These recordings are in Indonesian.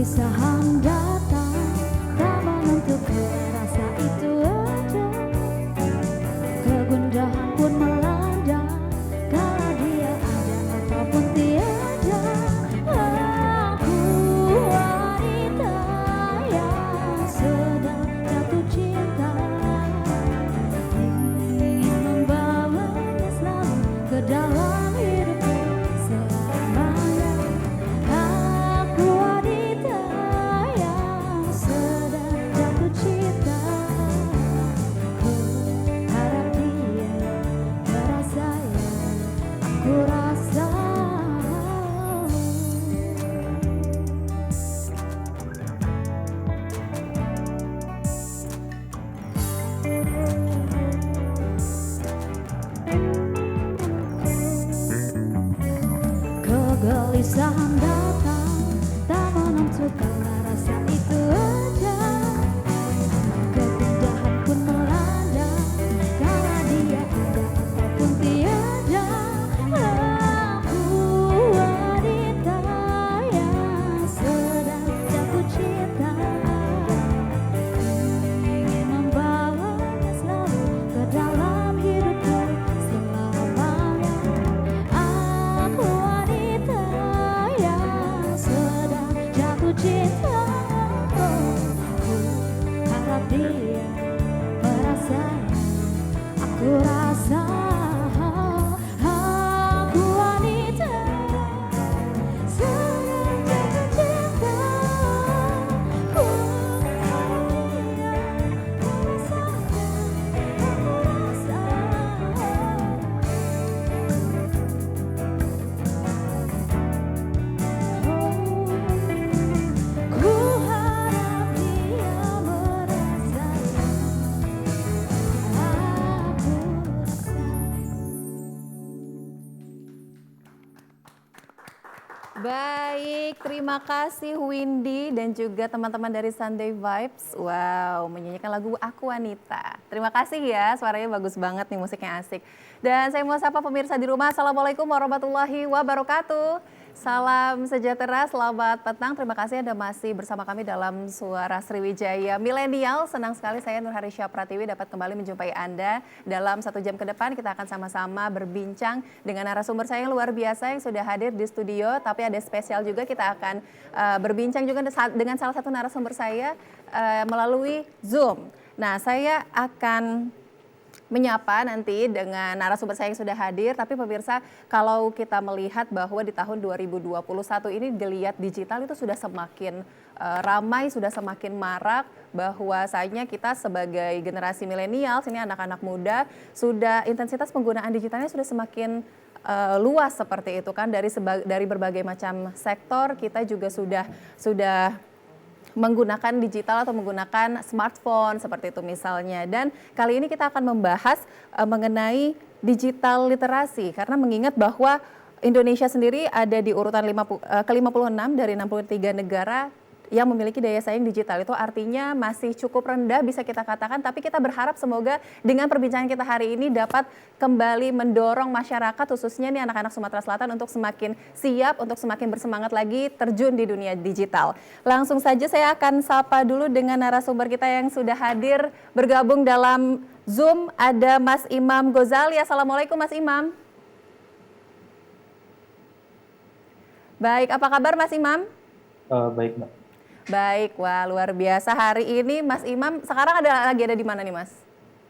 Kegelisahan datang, tak menentukan rasa itu ada. Kegundahan pun melanda, kala dia ada ataupun tiada. Aku wanita yang sedang jatuh cinta, ingin membawanya selalu ke dalam hidupku selamanya. Aku wanita yang sedang jatuh cinta, ku harap dia merasa yang aku rasa. Kegelisahan datang, tak menentukan rasa itu ada. Kegundahan pun melanda, kala dia ada ataupun tiada. Aku wanita yang sedang jatuh cinta, ingin membawanya selalu ke dalam hidupku selamanya. Aku wanita yang sedang jatuh cinta, ku harap dia merasa aku rasa. Aku wanita sedang jatuh cinta, ku harap dia merasa aku rasa. Ku harap dia merasa aku rasa. Baik, terima kasih Windy dan juga teman-teman dari Sunday Vibes. Wow, menyanyikan lagu Aku Wanita. Terima kasih ya, suaranya bagus banget nih, musiknya asik. Dan saya mau sapa pemirsa di rumah, Assalamualaikum warahmatullahi wabarakatuh. Salam sejahtera, selamat petang. Terima kasih Anda masih bersama kami dalam Suara Sriwijaya Milenial. Senang sekali saya Nurharisya Pratiwi dapat kembali menjumpai Anda. Dalam 1 jam ke depan kita akan sama-sama berbincang dengan narasumber saya yang luar biasa yang sudah hadir di studio. Tapi ada spesial juga, kita akan berbincang juga dengan salah satu narasumber saya melalui Zoom. Nah, saya akan menyapa nanti dengan narasumber saya yang sudah hadir. Tapi pemirsa, kalau kita melihat bahwa di tahun 2021 ini geliat digital itu sudah semakin ramai, sudah semakin marak, bahwasanya kita sebagai generasi milenial, ini anak-anak muda, sudah intensitas penggunaan digitalnya sudah semakin luas seperti itu kan. Dari berbagai macam sektor kita juga sudah menggunakan digital atau menggunakan smartphone seperti itu misalnya. Dan kali ini kita akan membahas mengenai digital literasi, karena mengingat bahwa Indonesia sendiri ada di urutan ke-56 dari 63 negara yang memiliki daya saing digital. Itu artinya masih cukup rendah bisa kita katakan, tapi kita berharap semoga dengan perbincangan kita hari ini dapat kembali mendorong masyarakat, khususnya nih anak-anak Sumatera Selatan, untuk semakin siap, untuk semakin bersemangat lagi terjun di dunia digital. Langsung saja saya akan sapa dulu dengan narasumber kita yang sudah hadir bergabung dalam Zoom. Ada Mas Imam Ghazali. Assalamualaikum Mas Imam. Baik, apa kabar Mas Imam? Baik, Mbak. Baik, wah luar biasa. Hari ini Mas Imam sekarang lagi ada di mana nih Mas?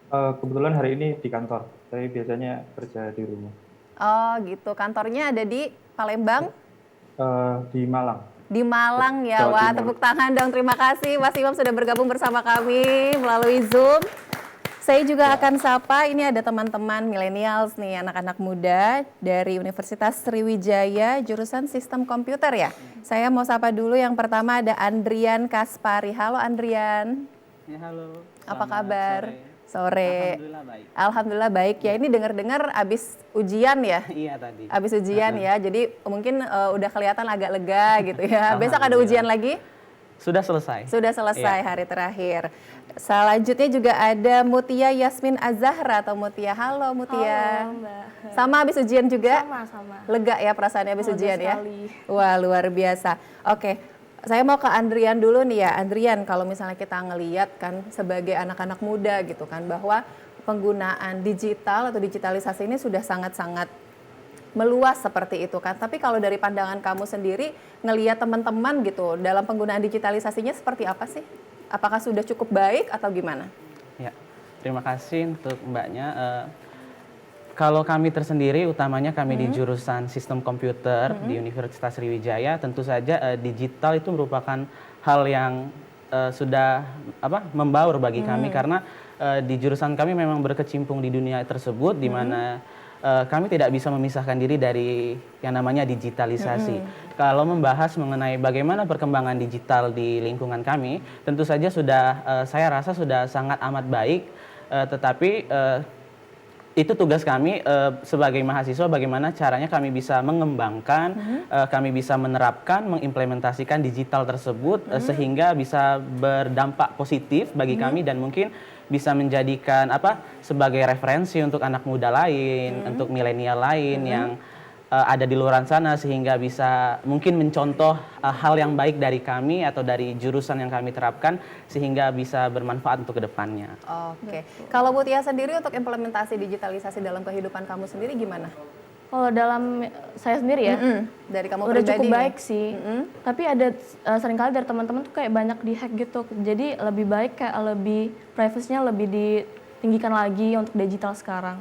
Kebetulan hari ini di kantor. Saya biasanya kerja di rumah. Oh gitu, kantornya ada di Palembang? Di Malang. Di Malang ya, Jawa wah Timur. tepuk tangan dong. Terima kasih Mas Imam sudah bergabung bersama kami melalui Zoom. Saya juga akan sapa, ini ada teman-teman millennials nih, anak-anak muda dari Universitas Sriwijaya, jurusan Sistem Komputer ya. Saya mau sapa dulu, yang pertama ada Andrian Kaspari. Halo Andrian. Ya, halo. Apa Selamat kabar? Sore. Alhamdulillah baik. Alhamdulillah baik ya. Ini dengar-dengar abis ujian ya? Iya tadi. Abis ujian ya, jadi mungkin udah kelihatan agak lega gitu ya. Besok ada ujian lagi? Sudah selesai. Sudah selesai Iya. hari terakhir. Selanjutnya juga ada Mutia Yasmin Azahra atau Mutia. Halo Mutia. Halo Mbak. Sama habis ujian juga? Sama-sama. Lega ya perasaannya habis Lega ujian ya? sekali. Wah luar biasa. Oke, Saya mau ke Andrian dulu nih ya. Andrian, kalau misalnya kita ngeliat kan sebagai anak-anak muda gitu kan, bahwa penggunaan digital atau digitalisasi ini sudah sangat-sangat meluas seperti itu kan. Tapi kalau dari pandangan kamu sendiri, ngeliat teman-teman gitu dalam penggunaan digitalisasinya seperti apa sih? Apakah sudah cukup baik atau gimana? Ya, terima kasih untuk Mbaknya. Kalau kami tersendiri, utamanya kami di jurusan Sistem Komputer di Universitas Sriwijaya, tentu saja digital itu merupakan hal yang sudah membaur bagi kami karena di jurusan kami memang berkecimpung di dunia tersebut, di mana kami tidak bisa memisahkan diri dari yang namanya digitalisasi. Kalau membahas mengenai bagaimana perkembangan digital di lingkungan kami, tentu saja sudah saya rasa sudah sangat amat baik, tetapi itu tugas kami sebagai mahasiswa, bagaimana caranya kami bisa mengembangkan, kami bisa menerapkan, mengimplementasikan digital tersebut sehingga bisa berdampak positif bagi kami dan mungkin bisa menjadikan sebagai referensi untuk anak muda lain, untuk milenial lain yang ada di luar sana, sehingga bisa mungkin mencontoh hal yang baik dari kami atau dari jurusan yang kami terapkan sehingga bisa bermanfaat untuk kedepannya. Oke. Kalau Bu Tia sendiri untuk implementasi digitalisasi dalam kehidupan kamu sendiri gimana? Kalau dalam saya sendiri ya, Dari kamu udah pribadi cukup nih. baik sih. Tapi ada seringkali dari teman-teman tuh kayak banyak dihack gitu. Jadi lebih baik kayak lebih privasinya lebih ditinggikan lagi untuk digital sekarang.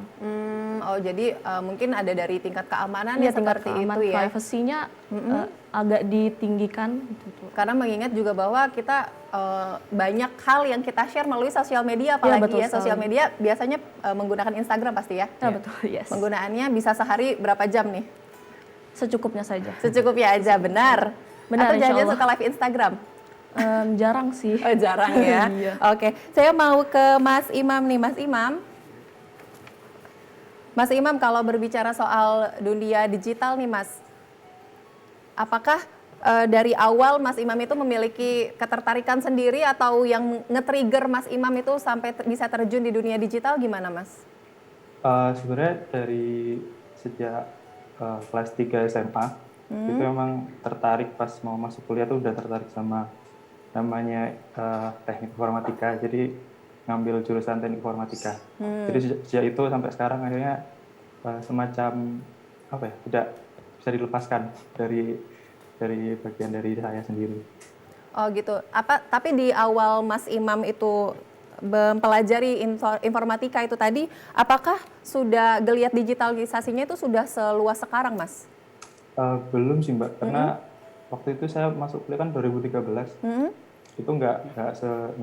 Jadi mungkin ada dari tingkat keamanan Iya, ya seperti itu ya. privasinya agak ditinggikan gitu. Karena mengingat juga bahwa kita banyak hal yang kita share melalui sosial media, apalagi betul ya sosial sekali. media biasanya menggunakan Instagram pasti ya. Ya, betul, yes. Penggunaannya bisa sehari berapa jam nih? Secukupnya saja. Secukupnya aja, benar? Benar, Atau insya jangan Allah. suka live Instagram? Jarang sih. Oh, jarang ya. Iya. Oke, saya mau ke Mas Imam nih, Mas Imam. Mas Imam, kalau berbicara soal dunia digital nih Mas, apakah dari awal Mas Imam itu memiliki ketertarikan sendiri atau yang nge-trigger Mas Imam itu sampai bisa terjun di dunia digital gimana Mas? Sebenarnya dari sejak kelas 3 SMA itu memang tertarik pas mau masuk kuliah tuh udah tertarik sama namanya teknik informatika, jadi ngambil jurusan teknik informatika. Jadi sejak itu sampai sekarang akhirnya semacam tidak bisa dilepaskan dari bagian dari saya sendiri. Oh gitu. Tapi di awal Mas Imam itu mempelajari informatika itu tadi, apakah sudah geliat digitalisasinya itu sudah seluas sekarang, Mas? Belum sih Mbak, karena waktu itu saya masuk kuliah kan 2013. Itu nggak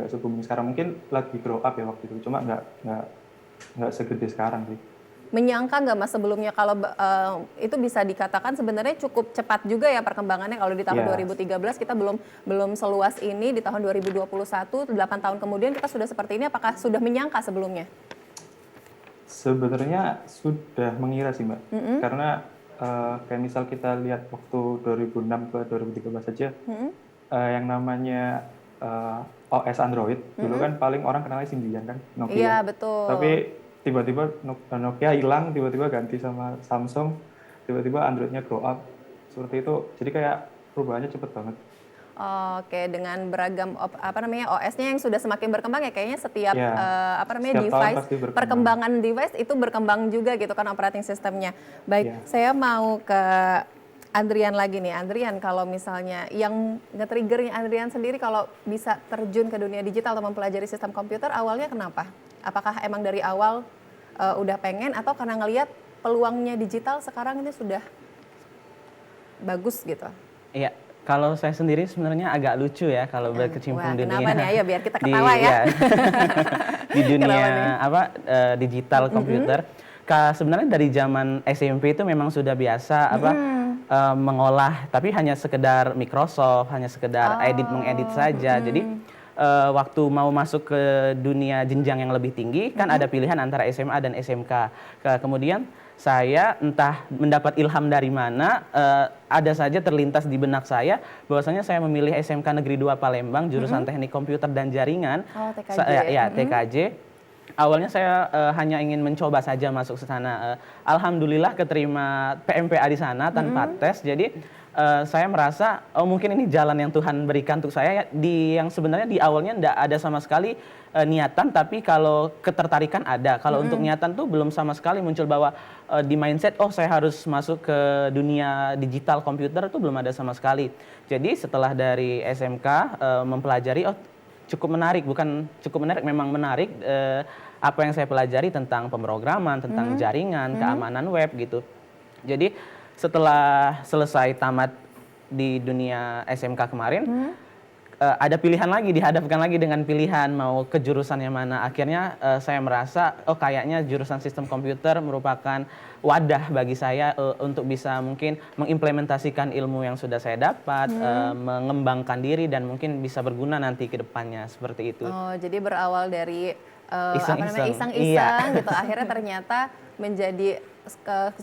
se-booming sekarang. Mungkin lagi grow up ya waktu itu, cuma nggak segede sekarang sih. Menyangka nggak Mas sebelumnya kalau itu bisa dikatakan sebenarnya cukup cepat juga ya perkembangannya, kalau di tahun 2013 kita belum seluas ini, di tahun 2021 8 tahun kemudian kita sudah seperti ini, apakah sudah menyangka sebelumnya? Sebenarnya sudah mengira sih Mbak, karena kayak misal kita lihat waktu 2006 ke 2013 saja, yang namanya OS Android dulu kan paling orang kenalnya Symbian kan, Nokia. Iya betul. Tapi tiba-tiba Nokia hilang, tiba-tiba ganti sama Samsung, tiba-tiba Androidnya grow up seperti itu. Jadi kayak perubahannya cepet banget. Oke, dengan beragam OS-nya yang sudah semakin berkembang ya, kayaknya setiap setiap tahun device, pasti berkembang. perkembangan device itu berkembang juga gitu kan operating sistemnya. Baik, saya mau ke Andrian lagi nih. Andrian, kalau misalnya yang nge-triggernya Andrian sendiri kalau bisa terjun ke dunia digital atau mempelajari sistem komputer, awalnya kenapa? Apakah emang dari awal udah pengen atau karena ngelihat peluangnya digital sekarang ini sudah bagus gitu? Iya, kalau saya sendiri sebenarnya agak lucu ya kalau berkecimpung dunia. Kenapa nih? Ayo biar kita ketawa ya. Di dunia digital komputer. Sebenarnya dari zaman SMP itu memang sudah biasa mengolah, tapi hanya sekedar Microsoft, hanya sekedar mengedit saja. Jadi waktu mau masuk ke dunia jenjang yang lebih tinggi kan ada pilihan antara SMA dan SMK. Kemudian saya entah mendapat ilham dari mana, ada saja terlintas di benak saya bahwasanya saya memilih SMK Negeri 2 Palembang jurusan Teknik Komputer dan Jaringan. Oh, TKJ. TKJ. Awalnya saya hanya ingin mencoba saja masuk ke sana. Alhamdulillah keterima PMPA di sana tanpa tes. Jadi saya merasa oh mungkin ini jalan yang Tuhan berikan untuk saya yang sebenarnya di awalnya tidak ada sama sekali niatan, tapi kalau ketertarikan ada. Kalau untuk niatan tuh belum sama sekali muncul bahwa di mindset oh saya harus masuk ke dunia digital komputer itu belum ada sama sekali. Jadi setelah dari SMK mempelajari oh cukup menarik, bukan cukup menarik, memang menarik apa yang saya pelajari tentang pemrograman, tentang jaringan, keamanan web gitu. Jadi setelah selesai tamat di dunia SMK kemarin, ada pilihan lagi, dihadapkan lagi dengan pilihan mau ke jurusan yang mana. Akhirnya saya merasa, oh kayaknya jurusan sistem komputer merupakan wadah bagi saya untuk bisa mungkin mengimplementasikan ilmu yang sudah saya dapat, mengembangkan diri dan mungkin bisa berguna nanti ke depannya, seperti itu. Oh, jadi berawal dari Iseng-iseng. iseng-iseng gitu, akhirnya ternyata menjadi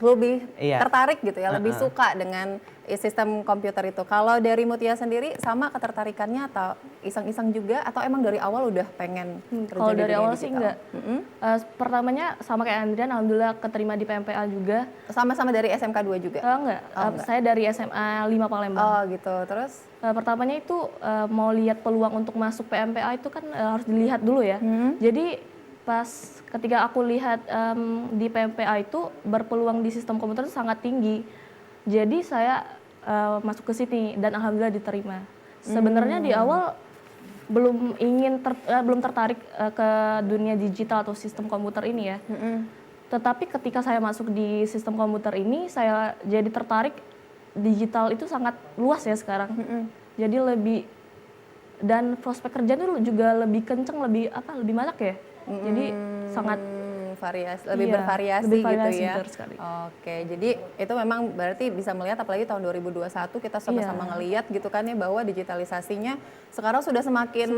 lebih tertarik gitu ya, lebih suka dengan sistem komputer itu. Kalau dari Mutia sendiri sama ketertarikannya atau iseng-iseng juga atau emang dari awal udah pengen kerja Kalau di dari dunia awal digital? sih enggak. Pertamanya sama kayak Andrian, alhamdulillah keterima di PMPA juga. Sama-sama dari SMK 2 juga? Enggak, saya dari SMA 5 Palembang. Oh gitu, terus? Pertamanya itu mau lihat peluang untuk masuk PMPA itu kan harus dilihat dulu ya. Jadi pas ketika aku lihat di PMPA itu berpeluang di sistem komputer itu sangat tinggi. Jadi saya masuk ke sini dan alhamdulillah diterima. Sebenarnya di awal belum tertarik ke dunia digital atau sistem komputer ini ya. Tetapi ketika saya masuk di sistem komputer ini, saya jadi tertarik. Digital itu sangat luas ya sekarang. Jadi lebih dan prospek kerja itu juga lebih kenceng, lebih banyak ya. Jadi sangat lebih bervariasi gitu ya. betul sekali. Oke, jadi itu memang berarti bisa melihat apalagi tahun 2021 kita sama-sama ngelihat gitu kan ya bahwa digitalisasinya sekarang sudah semakin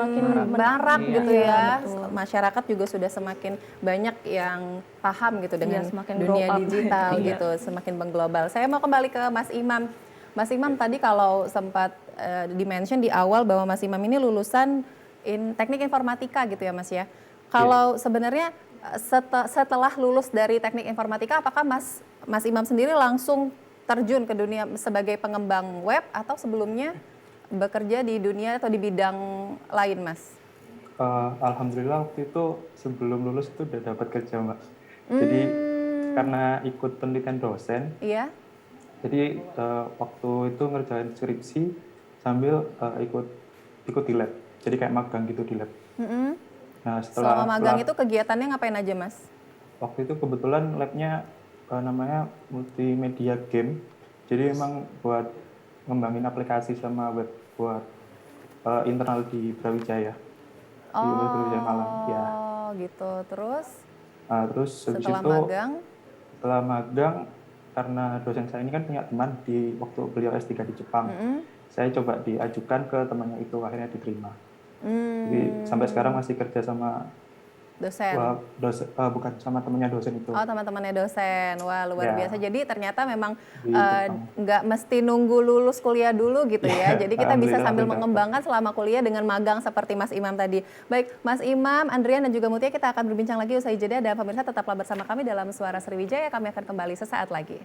marak gitu ya. Masyarakat juga sudah semakin banyak yang paham gitu dengan dunia digital gitu, semakin mengglobal. Saya mau kembali ke Mas Imam. Mas Imam tadi kalau sempat di-mention di awal bahwa Mas Imam ini lulusan teknik informatika gitu ya Mas ya. Kalau sebenarnya setelah lulus dari teknik informatika, apakah Mas Imam sendiri langsung terjun ke dunia sebagai pengembang web atau sebelumnya bekerja di dunia atau di bidang lain, Mas? Alhamdulillah waktu itu sebelum lulus itu udah dapat kerja, Mbak. Jadi karena ikut penelitian dosen, iya. Jadi waktu itu ngerjain skripsi sambil ikut di lab. Jadi kayak magang gitu di lab. Nah, selama magang itu kegiatannya ngapain aja, Mas? Waktu itu kebetulan labnya namanya multimedia game. Jadi emang buat ngembangin aplikasi sama web buat internal di Brawijaya. Di Brawijaya Malang, ya. Oh, gitu. Terus? Terus setelah magang, karena dosen saya ini kan punya teman di waktu beliau S3 di Jepang. Saya coba diajukan ke temannya itu, akhirnya diterima. Jadi sampai sekarang masih kerja sama dosen? Bukan, sama temannya dosen itu. Oh, teman-temannya dosen. Wah, luar biasa. Jadi ternyata memang nggak mesti nunggu lulus kuliah dulu gitu ya. Jadi kita bisa sambil mengembangkan selama kuliah dengan magang seperti Mas Imam tadi. Baik, Mas Imam, Andrian, dan juga Mutia, kita akan berbincang lagi usai jeda. Dan pemirsa tetaplah bersama kami dalam Suara Sriwijaya. Kami akan kembali sesaat lagi.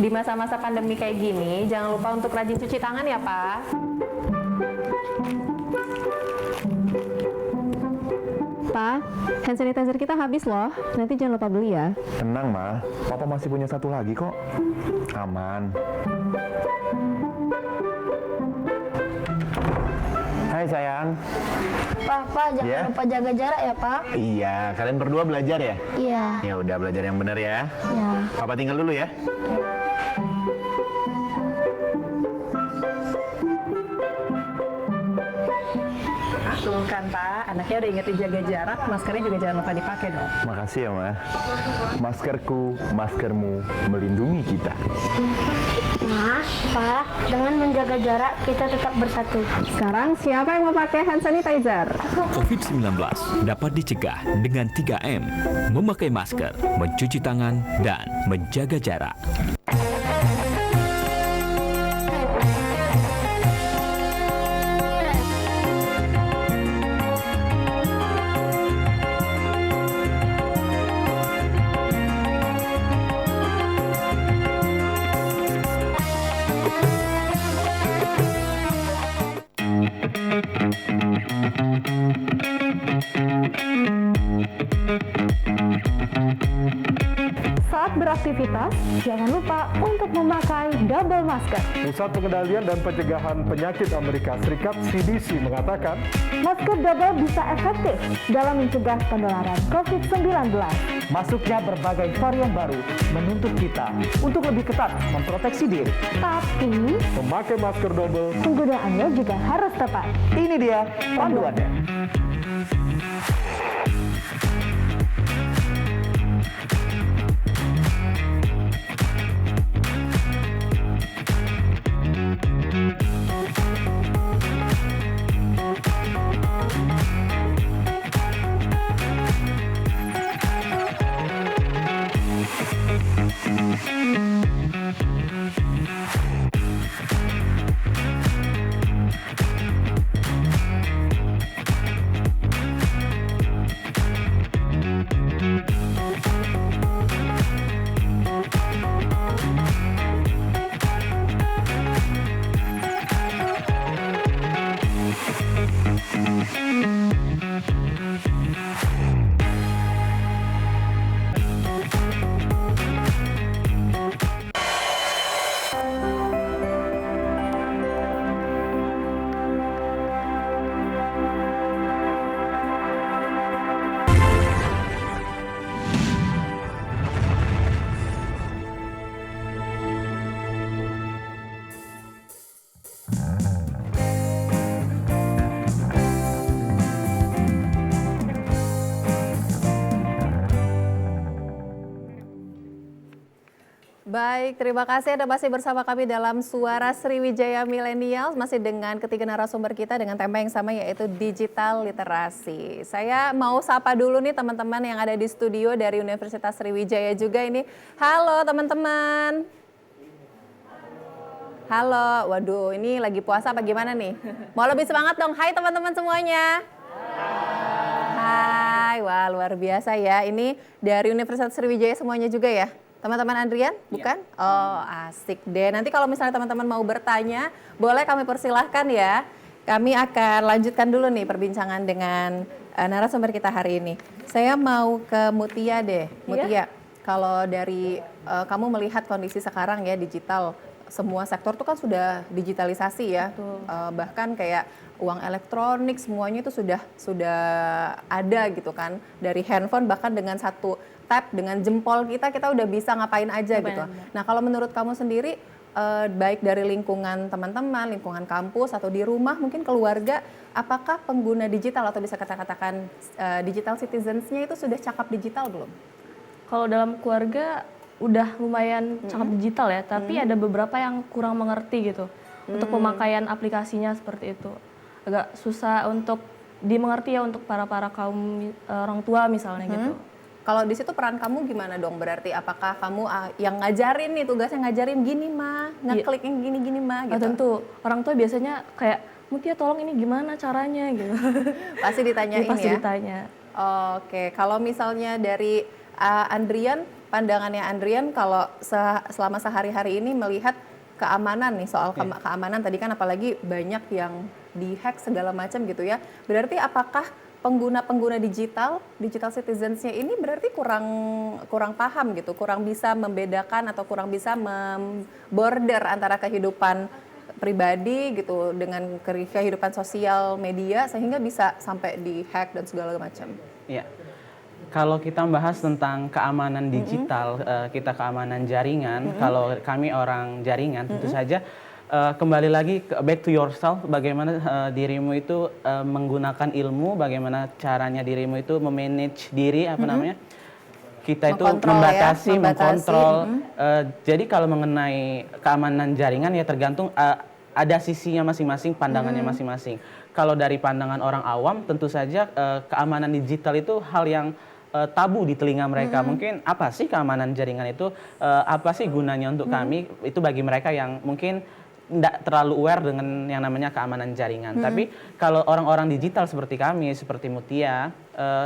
Di masa-masa pandemi kayak gini, jangan lupa untuk rajin cuci tangan ya, Pak. Pak, hand sanitizer kita habis loh. Nanti jangan lupa beli ya. Tenang, Ma. Papa masih punya satu lagi kok. Aman. Hai, sayang. Pak, jangan lupa jaga jarak ya, Pak. Iya, kalian berdua belajar ya? Iya. Ya udah, belajar yang benar ya. Ya. Papa tinggal dulu ya. Tuh kan, Pak. anaknya udah ingetin jaga jarak, maskernya juga jangan lupa dipakai dong. Makasih ya, Ma. Maskerku, maskermu melindungi kita. Ma, Pa, dengan menjaga jarak kita tetap bersatu. Sekarang siapa yang mau pakai hand sanitizer? COVID-19 dapat dicegah dengan 3M, memakai masker, mencuci tangan, dan menjaga jarak. Saat beraktivitas, jangan lupa untuk memakai double masker. Pusat Pengendalian dan Pencegahan Penyakit Amerika Serikat (CDC) mengatakan, Masker double bisa efektif dalam mencegah penularan COVID-19. Masuknya berbagai varian baru menuntut kita untuk lebih ketat memproteksi diri. Tapi, memakai masker double penggunaannya juga harus tepat. Ini dia panduannya. Baik, terima kasih Anda masih bersama kami dalam Suara Sriwijaya Millennials, masih dengan ketiga narasumber kita dengan tema yang sama yaitu digital literasi. Saya mau sapa dulu nih teman-teman yang ada di studio dari Universitas Sriwijaya juga ini. Halo teman-teman. Halo, waduh ini lagi puasa apa gimana nih? Mau lebih semangat dong, hai teman-teman semuanya. Hai, wah luar biasa ya. Ini dari Universitas Sriwijaya semuanya juga ya? Teman-teman Andrian, bukan? Oh, asik deh. Nanti kalau misalnya teman-teman mau bertanya, boleh kami persilahkan ya. Kami akan lanjutkan dulu nih perbincangan dengan narasumber kita hari ini. Saya mau ke Mutia deh. Mutia, kalau dari kamu melihat kondisi sekarang ya digital, semua sektor tuh kan sudah digitalisasi ya. Bahkan kayak uang elektronik semuanya itu sudah ada gitu kan. Dari handphone bahkan dengan satu tap dengan jempol kita udah bisa ngapain aja gitu. Nah kalau menurut kamu sendiri baik dari lingkungan teman-teman, lingkungan kampus atau di rumah mungkin keluarga, apakah pengguna digital atau bisa katakan digital citizens-nya itu sudah cakap digital belum? Kalau dalam keluarga udah lumayan cakap digital ya, tapi ada beberapa yang kurang mengerti gitu untuk pemakaian aplikasinya seperti itu. Agak susah untuk dimengerti ya untuk para kaum orang tua misalnya gitu. Kalau di situ peran kamu gimana dong? Berarti apakah kamu yang ngajarin nih, tugasnya ngajarin gini mah, ngeklik yang gini mah gitu? Tentu, orang tua biasanya kayak, Mutia tolong ini gimana caranya gitu. Pasti ditanyain ya? Pasti ditanya. Oke, kalau misalnya dari Andrian, pandangannya Andrian kalau selama sehari-hari ini melihat keamanan nih, soal keamanan tadi kan apalagi banyak yang dihack segala macam gitu ya. Berarti apakah pengguna digital citizens-nya ini berarti kurang paham gitu, kurang bisa membedakan atau kurang bisa memborder antara kehidupan pribadi gitu dengan kehidupan sosial media sehingga bisa sampai dihack dan segala macam. Iya. Kalau kita bahas tentang keamanan digital, kita keamanan jaringan, kalau kami orang jaringan tentu saja kembali lagi back to yourself, bagaimana dirimu itu menggunakan ilmu, bagaimana caranya dirimu itu memanage diri, apa namanya, kita itu membatasi, mengkontrol. Jadi kalau mengenai keamanan jaringan ya tergantung ada sisinya masing-masing, pandangannya masing-masing. Kalau dari pandangan orang awam, tentu saja keamanan digital itu hal yang tabu di telinga mereka. Mungkin apa sih keamanan jaringan itu, apa sih gunanya untuk kami, itu bagi mereka yang mungkin tidak terlalu aware dengan yang namanya keamanan jaringan. Tapi kalau orang-orang digital seperti kami, seperti Mutia,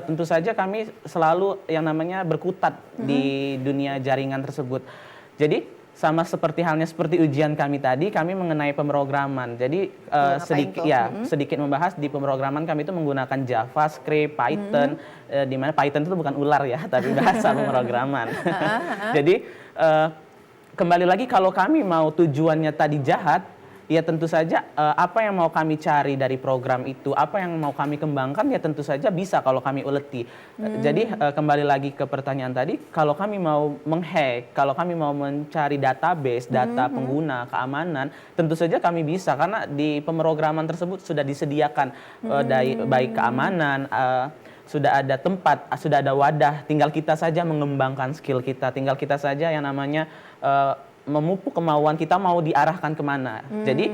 tentu saja kami selalu yang namanya berkutat di dunia jaringan tersebut. Jadi sama seperti halnya seperti ujian kami tadi, kami mengenai pemrograman. Jadi sedikit membahas di pemrograman kami itu menggunakan JavaScript, Python, di mana Python itu bukan ular ya, tapi bahasa pemrograman. Jadi kembali lagi kalau kami mau tujuannya tadi jahat, ya tentu saja apa yang mau kami cari dari program itu, apa yang mau kami kembangkan ya tentu saja bisa kalau kami uleti. Jadi kembali lagi ke pertanyaan tadi, kalau kami mau menghack, kalau kami mau mencari database, data pengguna, keamanan, tentu saja kami bisa karena di pemrograman tersebut sudah disediakan baik keamanan, sudah ada tempat, sudah ada wadah, tinggal kita saja mengembangkan skill kita, tinggal kita saja yang namanya memupuk kemauan kita mau diarahkan kemana. Jadi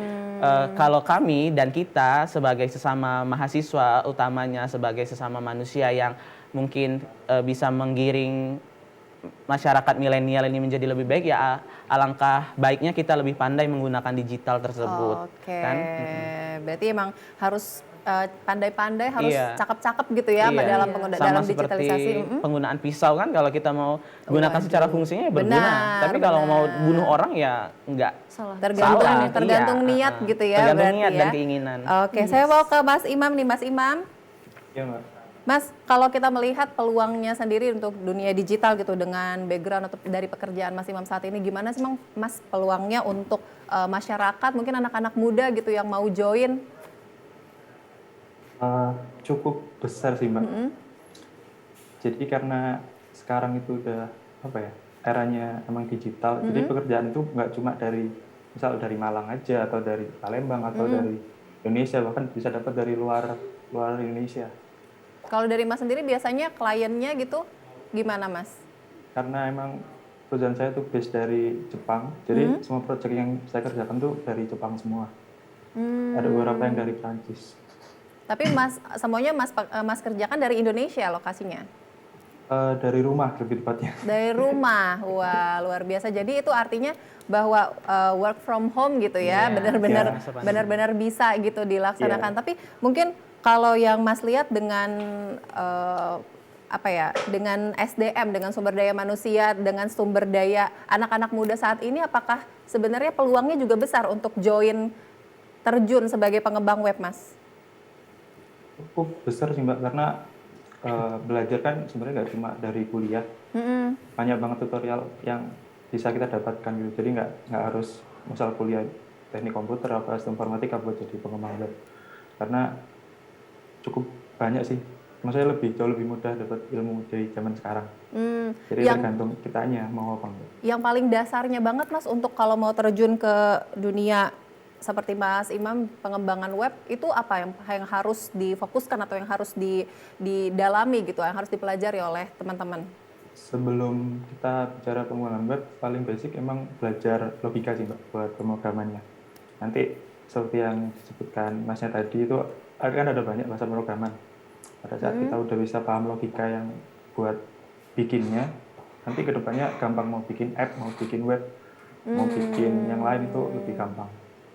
kalau kami dan kita sebagai sesama mahasiswa, utamanya sebagai sesama manusia yang mungkin bisa menggiring masyarakat milenial ini menjadi lebih baik, ya alangkah baiknya kita lebih pandai menggunakan digital tersebut. Kan? Berarti emang harus pandai-pandai, harus cakep-cakep gitu ya dalam dalam digitalisasi. Penggunaan pisau kan kalau kita mau gunakan secara fungsinya ya berguna. Tapi kalau mau bunuh orang ya enggak. Tergantung niat gitu ya. Tergantung niat dan keinginan. Oke, saya mau ke Mas Imam nih, Mas Imam. Iya, Mbak. Mas, kalau kita melihat peluangnya sendiri untuk dunia digital gitu dengan background atau dari pekerjaan Mas Imam saat ini, gimana sih Mas peluangnya untuk masyarakat, mungkin anak-anak muda gitu yang mau join? Cukup besar sih, Mbak. Jadi karena sekarang itu udah eranya emang digital, jadi pekerjaan itu nggak cuma misal dari Malang aja atau dari Palembang atau dari Indonesia, bahkan bisa dapat dari luar Indonesia. Kalau dari Mas sendiri biasanya kliennya gitu gimana, Mas? Karena emang perusahaan saya tuh base dari Jepang, jadi semua proyek yang saya kerjakan tuh dari Jepang semua. Ada beberapa yang dari Prancis. Tapi semuanya Mas kerjakan dari Indonesia lokasinya? Dari rumah lebih tepatnya. Dari rumah, wah luar biasa. Jadi itu artinya bahwa work from home gitu ya, benar-benar bisa gitu dilaksanakan. Tapi mungkin kalau yang Mas lihat dengan dengan SDM, dengan sumber daya manusia, dengan sumber daya anak-anak muda saat ini, apakah sebenarnya peluangnya juga besar untuk terjun sebagai pengembang web, Mas? Cukup besar sih, Mbak, karena belajar kan sebenarnya nggak cuma dari kuliah, banyak banget tutorial yang bisa kita dapatkan gitu. Jadi nggak harus misal kuliah teknik komputer atau informatika buat jadi pengembang web, karena cukup banyak sih. Maksudnya jauh lebih mudah dapat ilmu dari zaman sekarang. Jadi tergantung kitanya mau apa enggak. Yang paling dasarnya banget, Mas, untuk kalau mau terjun ke dunia seperti Mas Imam, pengembangan web, itu apa yang harus difokuskan atau yang harus didalami gitu, yang harus dipelajari oleh teman-teman? Sebelum kita bicara pengembangan web, paling basic emang belajar logika sih, Mbak, buat pemrogramannya. Nanti seperti yang disebutkan Masnya tadi itu kan ada banyak bahasa pemrograman. Pada saat kita udah bisa paham logika yang buat bikinnya, nanti kedepannya gampang mau bikin app, mau bikin web, mau bikin yang lain itu lebih gampang.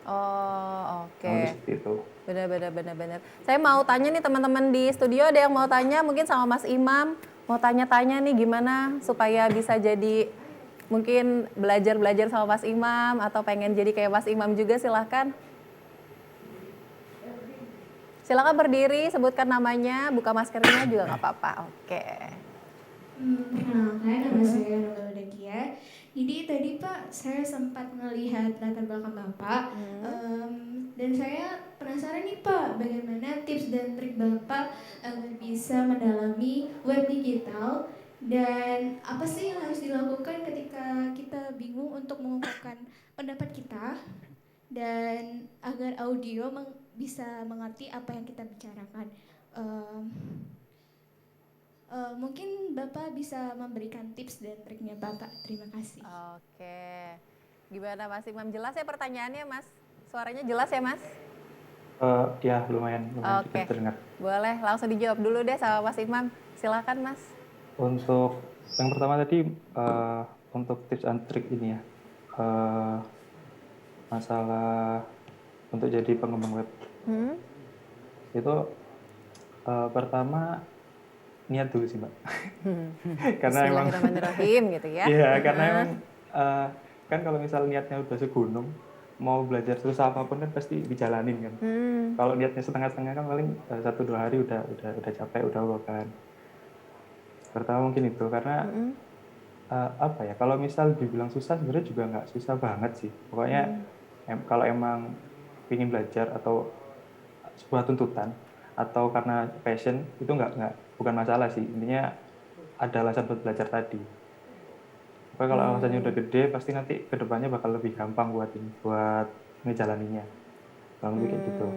Oh, oke. Seperti itu. Benar. Saya mau tanya nih teman-teman di studio, ada yang mau tanya mungkin sama Mas Imam, mau tanya-tanya nih gimana supaya bisa jadi mungkin belajar sama Mas Imam atau pengen jadi kayak Mas Imam juga, silahkan. Silakan berdiri, sebutkan namanya, buka maskernya juga nggak apa-apa. Oke. Perkenalkan, nama saya Nurul Dakia. Jadi tadi Pak, saya sempat melihat latar belakang Bapak, dan saya penasaran nih Pak, bagaimana tips dan trik Bapak agar bisa mendalami web digital, dan apa sih yang harus dilakukan ketika kita bingung untuk mengungkapkan pendapat kita dan agar audio bisa mengerti apa yang kita bicarakan. Mungkin Bapak bisa memberikan tips dan triknya Bapak. Terima kasih. Oke. Gimana Mas Imam? Jelas ya pertanyaannya Mas? Suaranya jelas ya Mas? Ya lumayan Oke. terdengar. Boleh langsung dijawab dulu deh sama Mas Imam. Silakan Mas. Untuk yang pertama tadi untuk tips and trik ini ya, masalah untuk jadi pengembang web itu pertama niat dulu sih Mbak. Karena emang Bismillahirrahmanirrahim gitu ya. Iya, karena emang kan kalau misal niatnya udah segunung, mau belajar susah apapun kan pasti dijalanin kan. Kalau niatnya setengah-setengah kan paling 1-2 hari udah capek, udah kan. Pertama mungkin itu karena apa ya? Kalau misal dibilang susah sebenarnya juga nggak susah banget sih. Pokoknya kalau emang ingin belajar atau sebuah tuntutan atau karena passion itu bukan masalah sih. Intinya ada alasan buat belajar tadi. Pokoknya kalau alasannya udah gede, pasti nanti kedepannya bakal lebih gampang buat ngejalaninnya. Kalau kayak gitu.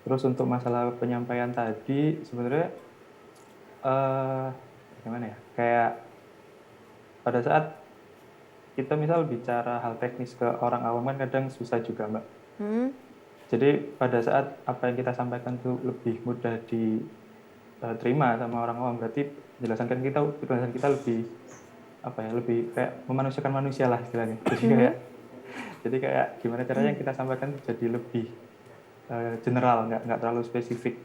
Terus untuk masalah penyampaian tadi, sebenarnya gimana ya? Kayak pada saat kita misal bicara hal teknis ke orang awam kan kadang susah juga Mbak. Jadi pada saat apa yang kita sampaikan itu lebih mudah diterima sama orang awam, berarti penjelasan kita lebih apa ya, lebih kayak memanusiakan manusia lah istilahnya. Jadi kayak gimana caranya yang kita sampaikan jadi lebih general, nggak terlalu spesifik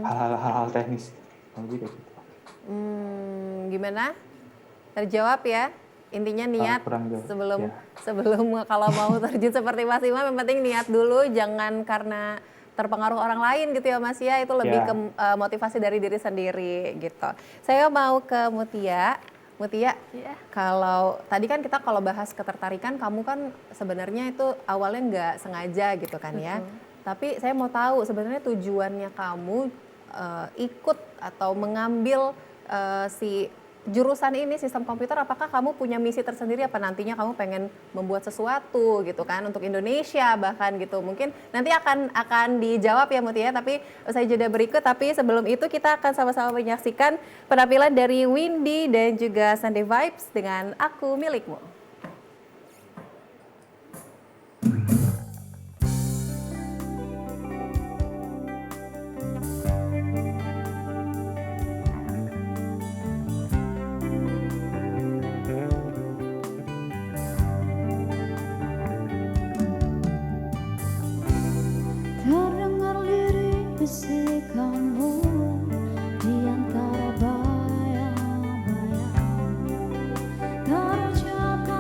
hal-hal teknis. Gitu. Gimana? Terjawab ya? Intinya niat sebelum kalau mau terjun seperti Mas Imam, yang penting niat dulu, jangan karena terpengaruh orang lain gitu ya Mas ya, itu lebih ke motivasi dari diri sendiri gitu. Saya mau ke Mutia. Kalau tadi kan kita kalau bahas ketertarikan, kamu kan sebenarnya itu awalnya nggak sengaja gitu kan ya. Tapi saya mau tahu sebenarnya tujuannya kamu ikut atau mengambil si jurusan ini, sistem komputer, apakah kamu punya misi tersendiri, apa nantinya kamu pengen membuat sesuatu gitu kan untuk Indonesia bahkan gitu. Mungkin nanti akan dijawab ya Mutia, tapi usai jeda berikut. Tapi sebelum itu kita akan sama-sama menyaksikan penampilan dari Windy dan juga Sunday Vibes dengan Aku Milikmu. Terdengar lirik bisik kamu di antara bayang-bayang, terjatuh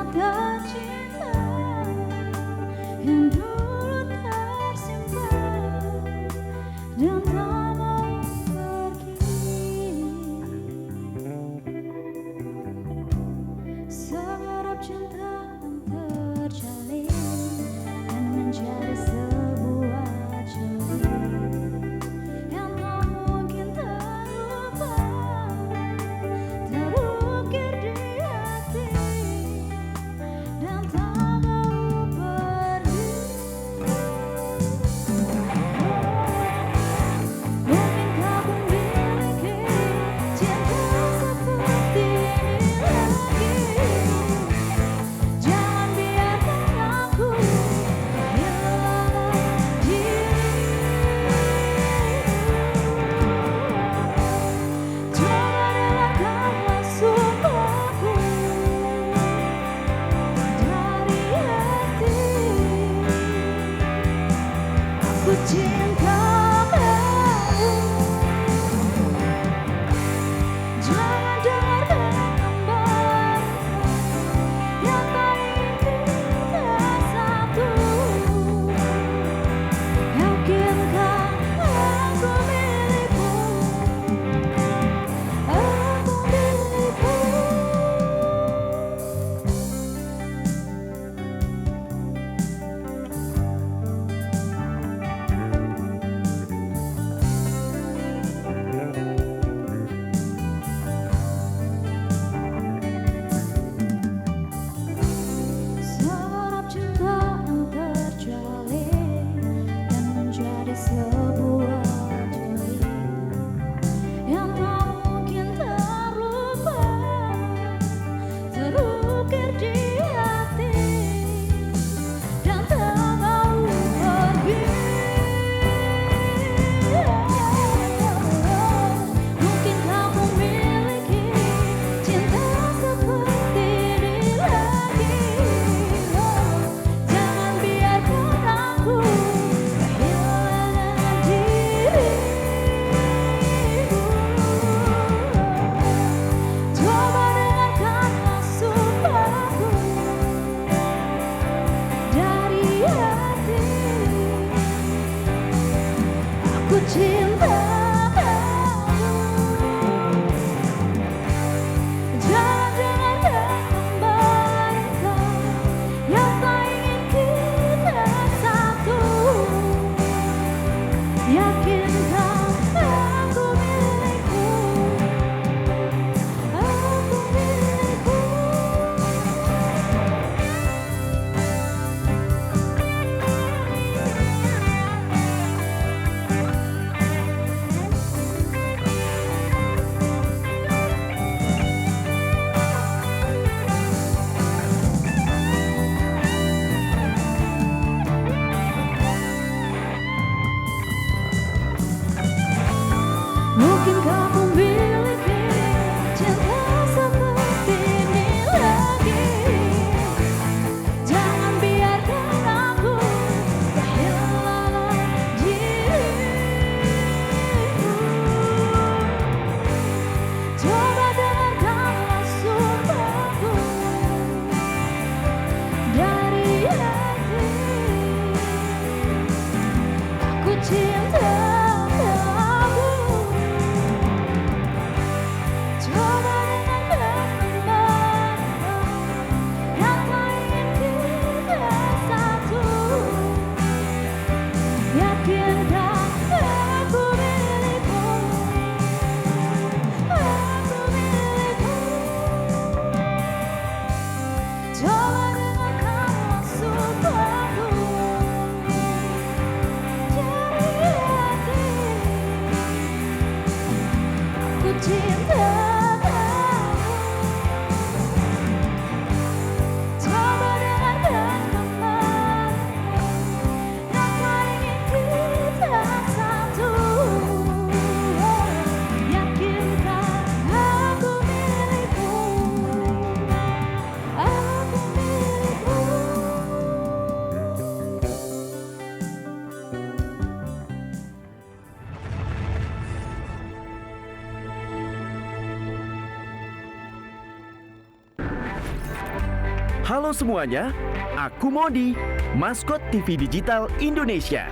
Halo semuanya, aku Modi, maskot TV Digital Indonesia.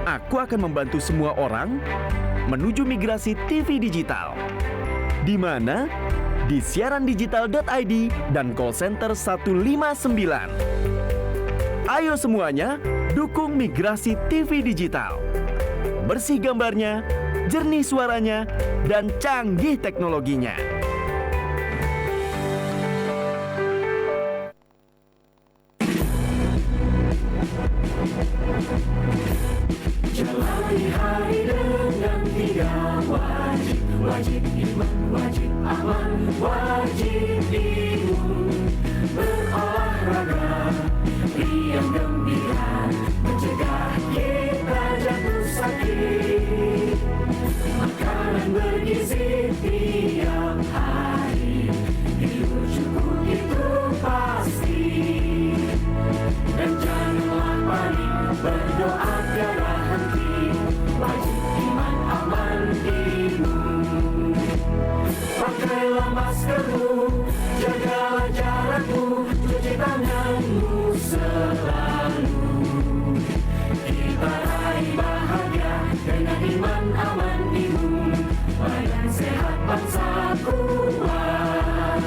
Aku akan membantu semua orang menuju migrasi TV digital. Di mana? Di siarandigital.id dan call center 159. Ayo semuanya, dukung migrasi TV digital. Bersih gambarnya, jernih suaranya, dan canggih teknologinya. Jalani hari dengan 3 wajib. Wajib iman, wajib aman, wajib imun. Berolahraga, riang gembira, mencegah kita jatuh sakit. Makanan bergizi tiap hari, tidur cukup itu pasti. Dan janganlah panik, berdoa tiada henti. Wajib iman, aman, imun. Pakailah maskermu, jagalah jarakmu, cuci tanganmu selalu. Kita raih bahagia dengan iman, aman, imun. Badan sehat, bangsa kuat.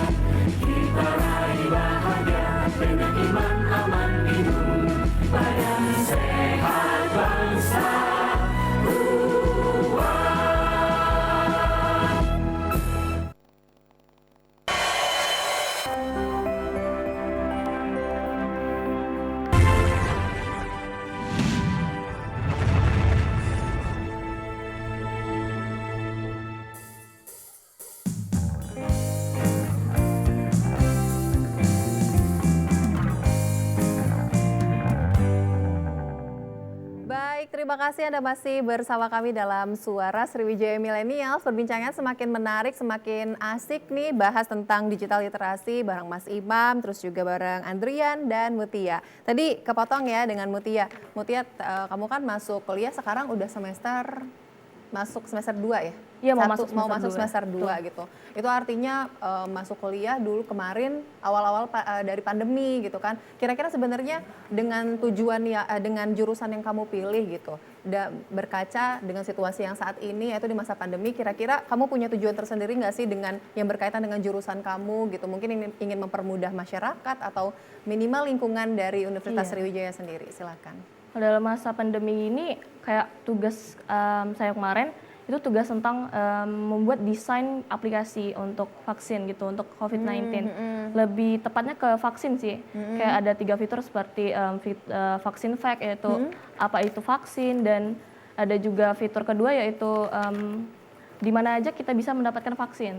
Kita raih bahagia dengan iman, aman, imun. Badan sehat, bangsa kuat. Baik, terima kasih Anda masih bersama kami dalam Suara Sriwijaya Millennials. Perbincangan semakin menarik, semakin asik nih, bahas tentang digital literasi bareng Mas Imam, terus juga bareng Andrian dan Mutia. Tadi kepotong ya dengan Mutia. Mutia, kamu kan masuk kuliah sekarang udah masuk semester 2 ya? Iya, mau masuk semester 2 gitu. Itu artinya masuk kuliah dulu kemarin awal-awal dari pandemi gitu kan. Kira-kira sebenarnya dengan tujuan ya dengan jurusan yang kamu pilih gitu, berkaca dengan situasi yang saat ini yaitu di masa pandemi, kira-kira kamu punya tujuan tersendiri nggak sih dengan yang berkaitan dengan jurusan kamu gitu? Mungkin ingin mempermudah masyarakat atau minimal lingkungan dari Universitas Sriwijaya sendiri. Silakan. Dalam masa pandemi ini kayak tugas saya kemarin itu tugas tentang membuat desain aplikasi untuk vaksin gitu, untuk COVID-19. Lebih tepatnya ke vaksin sih. Kayak ada 3 fitur seperti vaksin fact, yaitu apa itu vaksin, dan ada juga fitur kedua yaitu di mana aja kita bisa mendapatkan vaksin.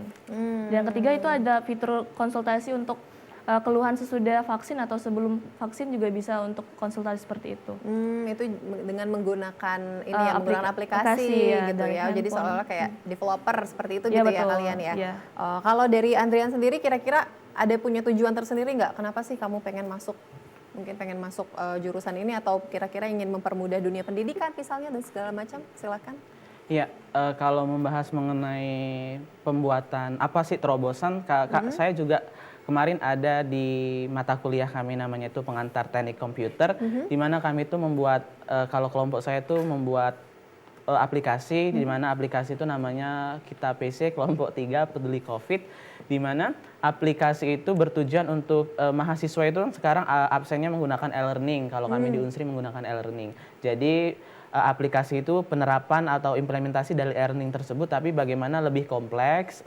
Dan ketiga itu ada fitur konsultasi untuk keluhan sesudah vaksin atau sebelum vaksin juga bisa untuk konsultasi seperti itu. Itu dengan menggunakan ini ya, menggunakan aplikasi gitu ya. Jadi seolah-olah kayak developer seperti itu gitu ya kalian ya. Kalau dari Andrian sendiri kira-kira ada punya tujuan tersendiri nggak? Kenapa sih kamu pengen masuk jurusan ini, atau kira-kira ingin mempermudah dunia pendidikan misalnya dan segala macam? Silakan. Iya, kalau membahas mengenai pembuatan apa sih terobosan, saya juga kemarin ada di mata kuliah kami namanya itu pengantar teknik komputer, di mana kami itu membuat, kalau kelompok saya itu membuat aplikasi, di mana aplikasi itu namanya Kita PC kelompok 3 peduli COVID, di mana aplikasi itu bertujuan untuk mahasiswa itu sekarang absennya menggunakan e-learning, kalau kami di Unsri menggunakan e-learning. Jadi aplikasi itu penerapan atau implementasi dari e-learning tersebut, tapi bagaimana lebih kompleks,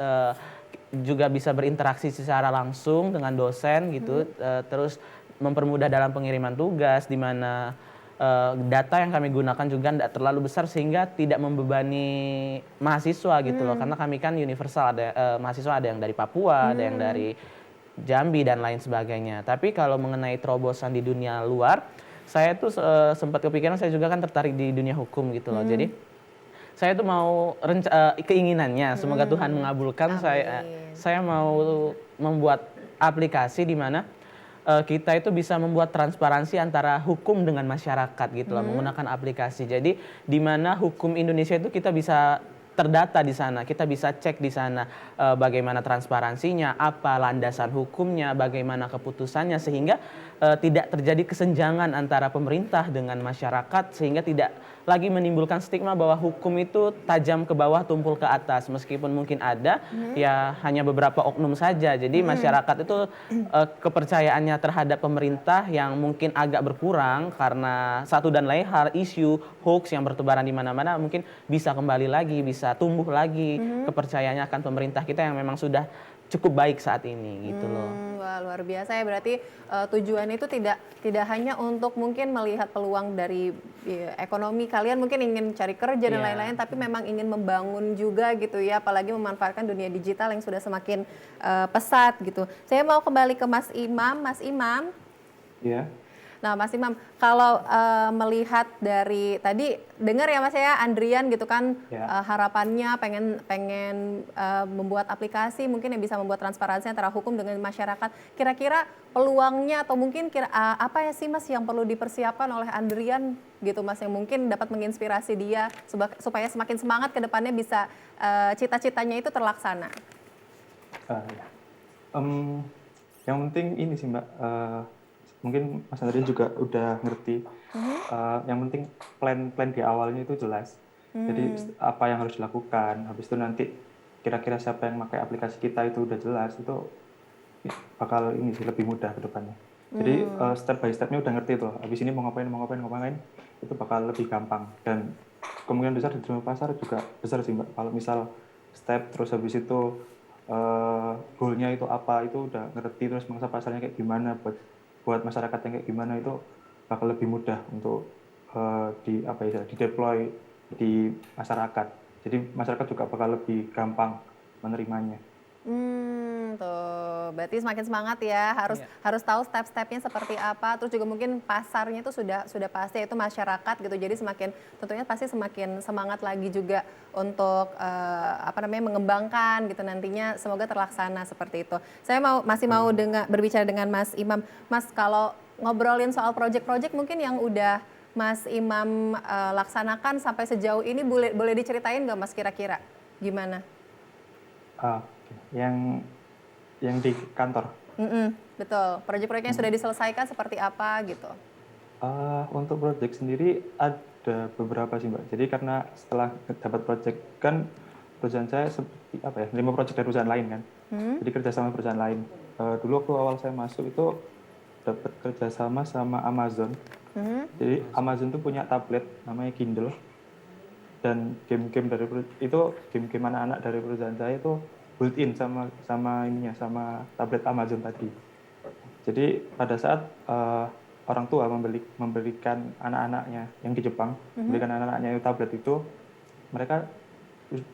juga bisa berinteraksi secara langsung dengan dosen gitu, terus mempermudah dalam pengiriman tugas, di mana data yang kami gunakan juga tidak terlalu besar sehingga tidak membebani mahasiswa gitu loh, karena kami kan universal, ada mahasiswa ada yang dari Papua, ada yang dari Jambi dan lain sebagainya. Tapi kalau mengenai terobosan di dunia luar, saya tuh sempat kepikiran, saya juga kan tertarik di dunia hukum gitu loh. Jadi saya tuh mau keinginannya, semoga Tuhan mengabulkan. Saya mau membuat aplikasi di mana kita itu bisa membuat transparansi antara hukum dengan masyarakat gitu loh, menggunakan aplikasi. Jadi di mana hukum Indonesia itu kita bisa terdata di sana, kita bisa cek di sana bagaimana transparansinya, apa landasan hukumnya, bagaimana keputusannya, sehingga tidak terjadi kesenjangan antara pemerintah dengan masyarakat, sehingga tidak lagi menimbulkan stigma bahwa hukum itu tajam ke bawah, tumpul ke atas. Meskipun mungkin ada, ya hanya beberapa oknum saja. Jadi masyarakat itu kepercayaannya terhadap pemerintah yang mungkin agak berkurang karena satu dan lain hal, isu hoax yang bertebaran di mana-mana, mungkin bisa kembali lagi, bisa tumbuh lagi kepercayaannya akan pemerintah kita yang memang sudah cukup baik saat ini gitu loh. Wah, luar biasa ya, berarti tujuan itu tidak hanya untuk mungkin melihat peluang dari ekonomi, kalian mungkin ingin cari kerja dan lain-lain, tapi memang ingin membangun juga gitu ya, apalagi memanfaatkan dunia digital yang sudah semakin pesat gitu. Saya mau kembali ke Mas Imam. Mas Imam. Iya. Nah, Mas Imam, kalau melihat dari tadi dengar ya Mas ya, Andrian gitu kan, harapannya pengen membuat aplikasi mungkin yang bisa membuat transparansi antara hukum dengan masyarakat. Kira-kira peluangnya atau mungkin apa ya sih Mas yang perlu dipersiapkan oleh Andrian gitu Mas, yang mungkin dapat menginspirasi dia supaya semakin semangat ke depannya bisa cita-citanya itu terlaksana? Yang penting ini sih Mbak, mungkin Mas Andrian juga udah ngerti. Yang penting plan di awalnya itu jelas. Jadi apa yang harus dilakukan. Habis itu nanti kira-kira siapa yang pakai aplikasi kita itu udah jelas. Itu bakal ini sih lebih mudah ke depannya. Jadi step by stepnya udah ngerti tuh. Habis ini mau ngapain, itu bakal lebih gampang. Dan kemungkinan besar diterima pasar juga besar sih Mbak. Kalau misal step terus habis itu goalnya itu apa, itu udah ngerti, terus mangsa pasarnya kayak gimana, buat masyarakat yang kayak gimana, itu bakal lebih mudah untuk di deploy di masyarakat. Jadi masyarakat juga bakal lebih gampang menerimanya. Tuh, berarti semakin semangat ya, harus tahu step-stepnya seperti apa, terus juga mungkin pasarnya itu sudah pasti, yaitu masyarakat gitu. Jadi tentunya pasti semakin semangat lagi juga untuk mengembangkan gitu nantinya, semoga terlaksana seperti itu. Saya masih mau berbicara dengan Mas Imam. Mas, kalau ngobrolin soal project-project mungkin yang udah Mas Imam laksanakan sampai sejauh ini, boleh diceritain nggak Mas kira-kira gimana? Yang di kantor. Betul. Proyek-proyek yang sudah diselesaikan seperti apa gitu? Untuk proyek sendiri ada beberapa sih Mbak. Jadi karena setelah dapat proyek kan perusahaan saya seperti 5 proyek dari perusahaan lain kan. Jadi kerjasama perusahaan lain. Dulu waktu awal saya masuk itu dapat kerjasama sama Amazon. Jadi Amazon tuh punya tablet namanya Kindle. Dan game-game dari game-game anak-anak dari perusahaan saya itu built-in sama tablet Amazon tadi. Jadi pada saat orang tua memberikan anak-anaknya yang di Jepang, memberikan anak-anaknya tablet itu, mereka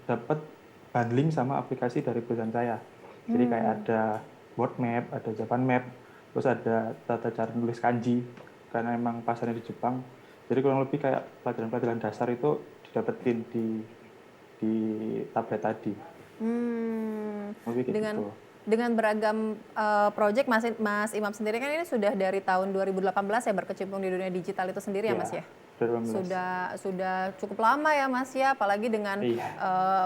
dapat bundling sama aplikasi dari perusahaan saya. Jadi kayak ada world map, ada Japan map, terus ada tata cara nulis kanji, karena memang pasarnya di Jepang. Jadi kurang lebih kayak pelajaran-pelajaran dasar itu didapetin di tablet tadi. Dengan beragam proyek, Mas Imam sendiri kan ini sudah dari tahun 2018 ya berkecimpung di dunia digital itu sendiri ya Mas ya? Sudah cukup lama ya Mas ya, apalagi dengan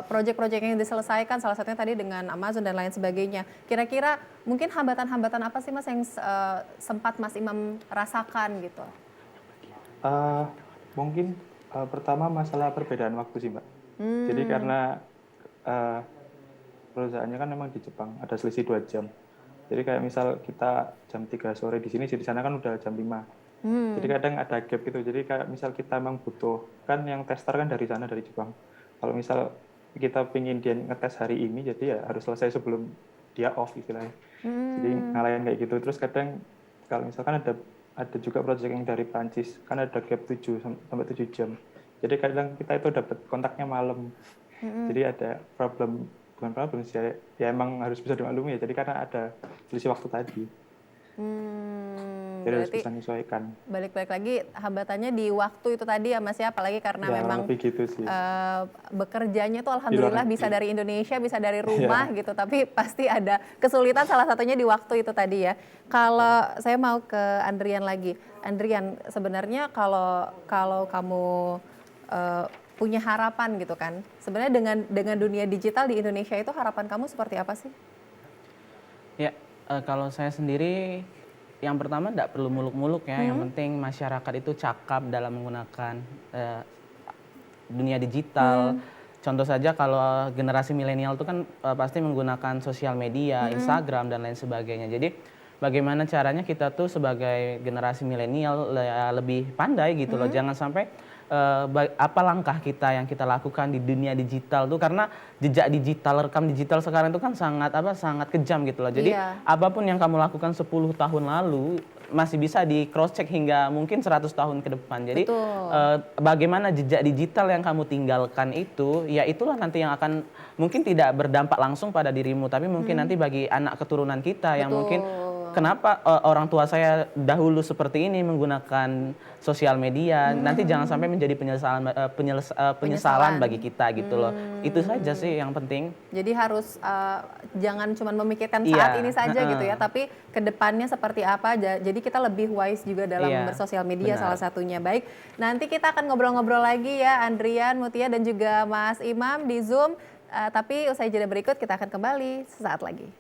proyek-proyek yang diselesaikan, salah satunya tadi dengan Amazon dan lain sebagainya. Kira-kira mungkin hambatan-hambatan apa sih Mas yang sempat Mas Imam rasakan gitu? Mungkin pertama masalah perbedaan waktu sih Mbak. Jadi karena perusahaannya kan memang di Jepang, ada selisih 2 jam. Jadi kayak misal kita jam 3 sore di sini, di sana kan udah jam 5. Jadi kadang ada gap gitu. Jadi kayak misal kita memang butuh, kan yang tester kan dari sana, dari Jepang. Kalau misal kita pingin dia ngetes hari ini, jadi ya harus selesai sebelum dia off istilahnya. Jadi ngalahin kayak gitu. Terus kadang kalau misalkan ada juga proyek yang dari Prancis, kan ada gap 7 sampai 7 jam. Jadi kadang kita itu dapat kontaknya malam. Jadi ada bukan problem sih, ya emang harus bisa dimaklumi ya. Jadi karena ada selisih waktu tadi. Jadi harus bisa menyesuaikan. Balik-balik lagi hambatannya di waktu itu tadi ya Mas ya, apalagi karena memang gitu sih. Bekerjanya tuh alhamdulillah bisa dari Indonesia, bisa dari rumah gitu, tapi pasti ada kesulitan, salah satunya di waktu itu tadi ya. Kalau saya mau ke Andrian lagi. Andrian, sebenarnya kalau kamu punya harapan gitu kan. Sebenarnya dengan dunia digital di Indonesia itu harapan kamu seperti apa sih? Ya, kalau saya sendiri yang pertama tidak perlu muluk-muluk ya. Yang penting masyarakat itu cakap dalam menggunakan dunia digital. Contoh saja kalau generasi milenial itu kan pasti menggunakan sosial media, Instagram dan lain sebagainya. Jadi bagaimana caranya kita tuh sebagai generasi milenial lebih pandai gitu loh. Jangan sampai apa langkah kita yang kita lakukan di dunia digital tuh, karena jejak digital, rekam digital sekarang itu kan sangat kejam gitu loh. Jadi apapun yang kamu lakukan 10 tahun lalu masih bisa di cross check hingga mungkin 100 tahun ke depan. Jadi bagaimana jejak digital yang kamu tinggalkan itu, ya itulah nanti yang akan mungkin tidak berdampak langsung pada dirimu, tapi mungkin nanti bagi anak keturunan kita yang mungkin kenapa orang tua saya dahulu seperti ini menggunakan sosial media, nanti jangan sampai menjadi penyesalan bagi kita gitu loh. Itu saja sih yang penting. Jadi harus jangan cuma memikirkan saat ini saja gitu ya, tapi kedepannya seperti apa. Jadi kita lebih wise juga dalam bersosial media salah satunya. Baik, nanti kita akan ngobrol-ngobrol lagi ya Andrian, Mutia dan juga Mas Imam di Zoom. Tapi usai jeda berikut kita akan kembali sesaat lagi.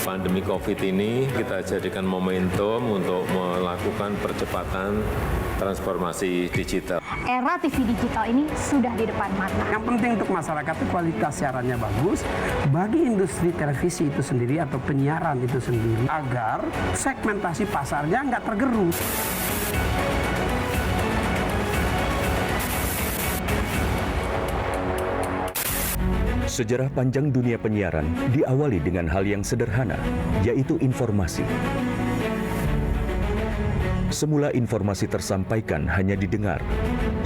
Pandemi COVID ini kita jadikan momentum untuk melakukan percepatan transformasi digital. Era TV digital ini sudah di depan mata. Yang penting untuk masyarakat itu kualitas siarannya bagus, bagi industri televisi itu sendiri atau penyiaran itu sendiri, agar segmentasi pasarnya nggak tergerus. Sejarah panjang dunia penyiaran diawali dengan hal yang sederhana, yaitu informasi. Semula informasi tersampaikan hanya didengar.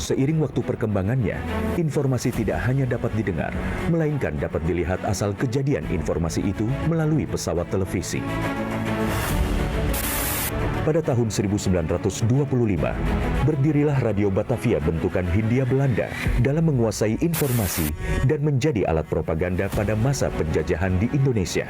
Seiring waktu perkembangannya, informasi tidak hanya dapat didengar, melainkan dapat dilihat asal kejadian informasi itu melalui pesawat televisi. Pada tahun 1925, berdirilah Radio Batavia bentukan Hindia Belanda dalam menguasai informasi dan menjadi alat propaganda pada masa penjajahan di Indonesia.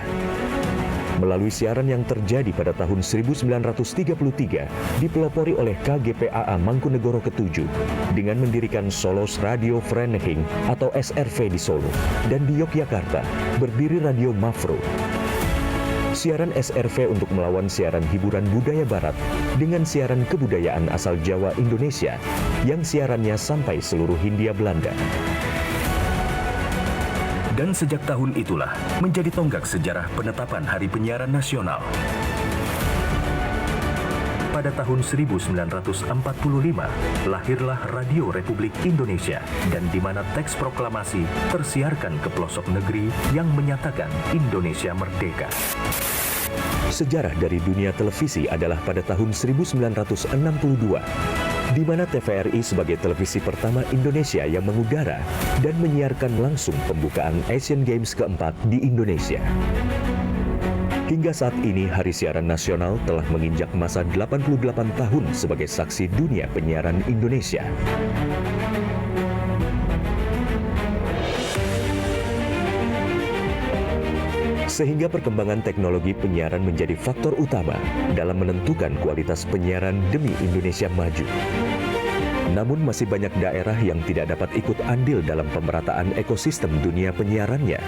Melalui siaran yang terjadi pada tahun 1933, dipelopori oleh KGPAA Mangkunegoro ke-7 dengan mendirikan Solos Radio Vereniging atau SRV di Solo, dan di Yogyakarta berdiri Radio Mafro. Siaran SRV untuk melawan siaran hiburan budaya barat dengan siaran kebudayaan asal Jawa Indonesia yang siarannya sampai seluruh Hindia Belanda. Dan sejak tahun itulah menjadi tonggak sejarah penetapan Hari Penyiaran Nasional. Pada tahun 1945, lahirlah Radio Republik Indonesia, dan di mana teks proklamasi tersiarkan ke pelosok negeri yang menyatakan Indonesia merdeka. Sejarah dari dunia televisi adalah pada tahun 1962, di mana TVRI sebagai televisi pertama Indonesia yang mengudara dan menyiarkan langsung pembukaan Asian Games keempat di Indonesia. Hingga saat ini, Hari Siaran Nasional telah menginjak masa 88 tahun sebagai saksi dunia penyiaran Indonesia. Sehingga perkembangan teknologi penyiaran menjadi faktor utama dalam menentukan kualitas penyiaran demi Indonesia maju. Namun masih banyak daerah yang tidak dapat ikut andil dalam pemerataan ekosistem dunia penyiarannya.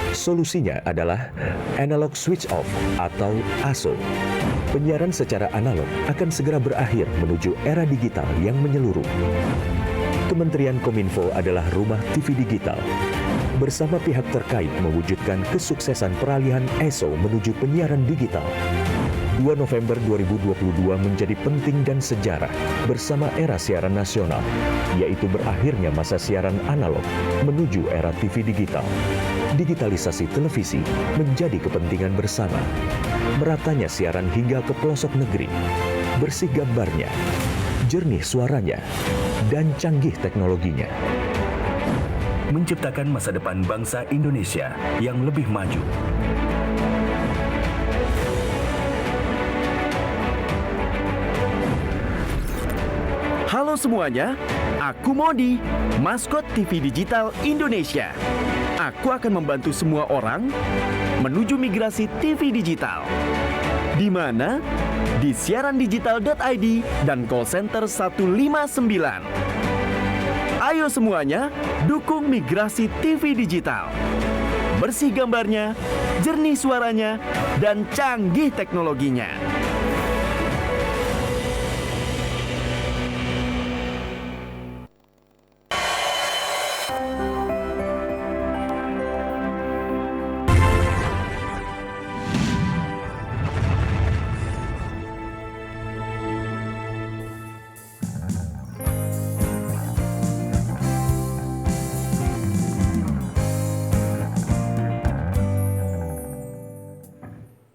Solusinya adalah analog switch off atau ASO. Penyiaran secara analog akan segera berakhir menuju era digital yang menyeluruh. Kementerian Kominfo adalah rumah TV digital. Bersama pihak terkait mewujudkan kesuksesan peralihan ESO menuju penyiaran digital. 2 November 2022 menjadi penting dan sejarah bersama era siaran nasional, yaitu berakhirnya masa siaran analog menuju era TV digital. Digitalisasi televisi menjadi kepentingan bersama. Meratanya siaran hingga ke pelosok negeri. Bersih gambarnya, jernih suaranya, dan canggih teknologinya. Menciptakan masa depan bangsa Indonesia yang lebih maju. Halo semuanya, Aku Modi, maskot TV Digital Indonesia. Aku akan membantu semua orang menuju migrasi TV digital. Di mana? Di siarandigital.id dan call center 159. Ayo semuanya, dukung migrasi TV digital. Bersih gambarnya, jernih suaranya, dan canggih teknologinya.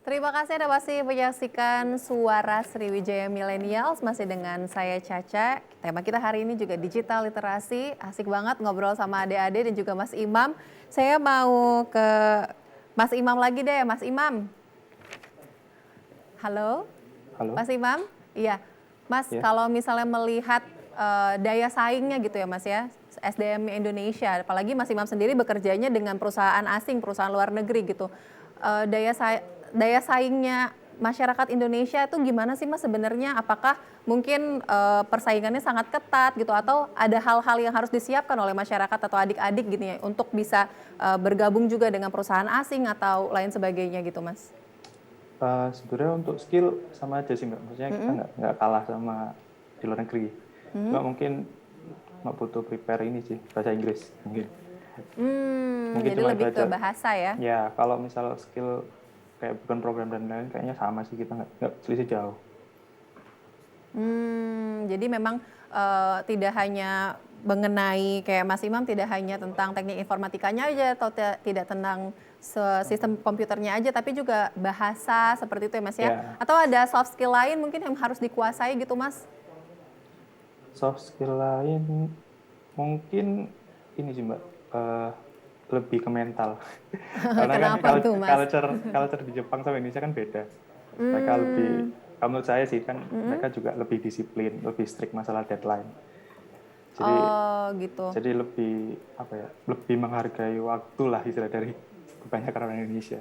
Terima kasih Anda masih menyaksikan Suara Sriwijaya Millennials, masih dengan saya Caca. Tema kita hari ini juga digital literasi. Asik banget ngobrol sama adik-adik dan juga Mas Imam. Saya mau ke Mas Imam lagi deh, Mas Imam. Halo? Halo. Mas Imam? Iya. Mas, Ya. kalau misalnya melihat daya saingnya gitu ya Mas ya, SDM Indonesia, apalagi Mas Imam sendiri bekerjanya dengan perusahaan asing, perusahaan luar negeri gitu. Daya saingnya masyarakat Indonesia itu gimana sih Mas sebenarnya? Apakah mungkin persaingannya sangat ketat gitu, atau ada hal-hal yang harus disiapkan oleh masyarakat atau adik-adik gitu ya untuk bisa bergabung juga dengan perusahaan asing atau lain sebagainya gitu Mas? Sebenarnya untuk skill sama aja sih Mbak. Maksudnya kita nggak kalah sama di luar negeri. Cuma mungkin nggak butuh prepare ini sih, bahasa Inggris mungkin. Mungkin Jadi lebih ke bahasa ya? Ya, kalau misal skill kayak bukan program dan lain kayaknya sama sih, kita nggak selisih jauh. Jadi memang tidak hanya mengenai kayak Mas Imam, tidak hanya tentang teknik informatikanya aja atau tidak tentang sistem komputernya aja, tapi juga bahasa seperti itu ya Mas ya? Atau ada soft skill lain mungkin yang harus dikuasai gitu Mas? Soft skill lain mungkin ini sih Mbak, lebih ke mental. Karena kan culture di Jepang sama Indonesia kan beda. Mereka lebih, menurut saya sih kan mereka juga lebih disiplin, lebih strict masalah deadline. Jadi, gitu. Jadi lebih lebih menghargai waktu lah istilah dari kebanyakan orang Indonesia.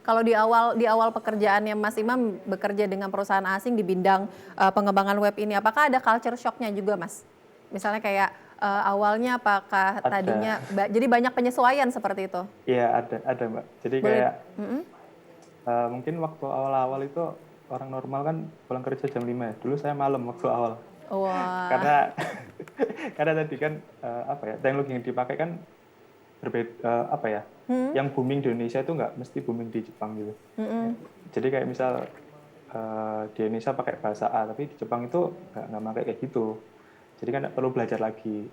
Kalau di awal pekerjaannya Mas Imam bekerja dengan perusahaan asing di bidang pengembangan web ini, apakah ada culture shock-nya juga Mas? Misalnya kayak awalnya apakah tadinya jadi banyak penyesuaian seperti itu? Iya, ada Mbak. Jadi kayak mungkin waktu awal-awal itu orang normal kan pulang kerja jam 5 ya. Dulu saya malam waktu awal. Wah. Karena tadi kan teknologi yang dipakai kan berbeda, yang booming di Indonesia itu nggak mesti booming di Jepang gitu. Jadi kayak misal di Indonesia pakai bahasa A, tapi di Jepang itu nggak pakai kayak gitu. Jadi kan perlu belajar lagi.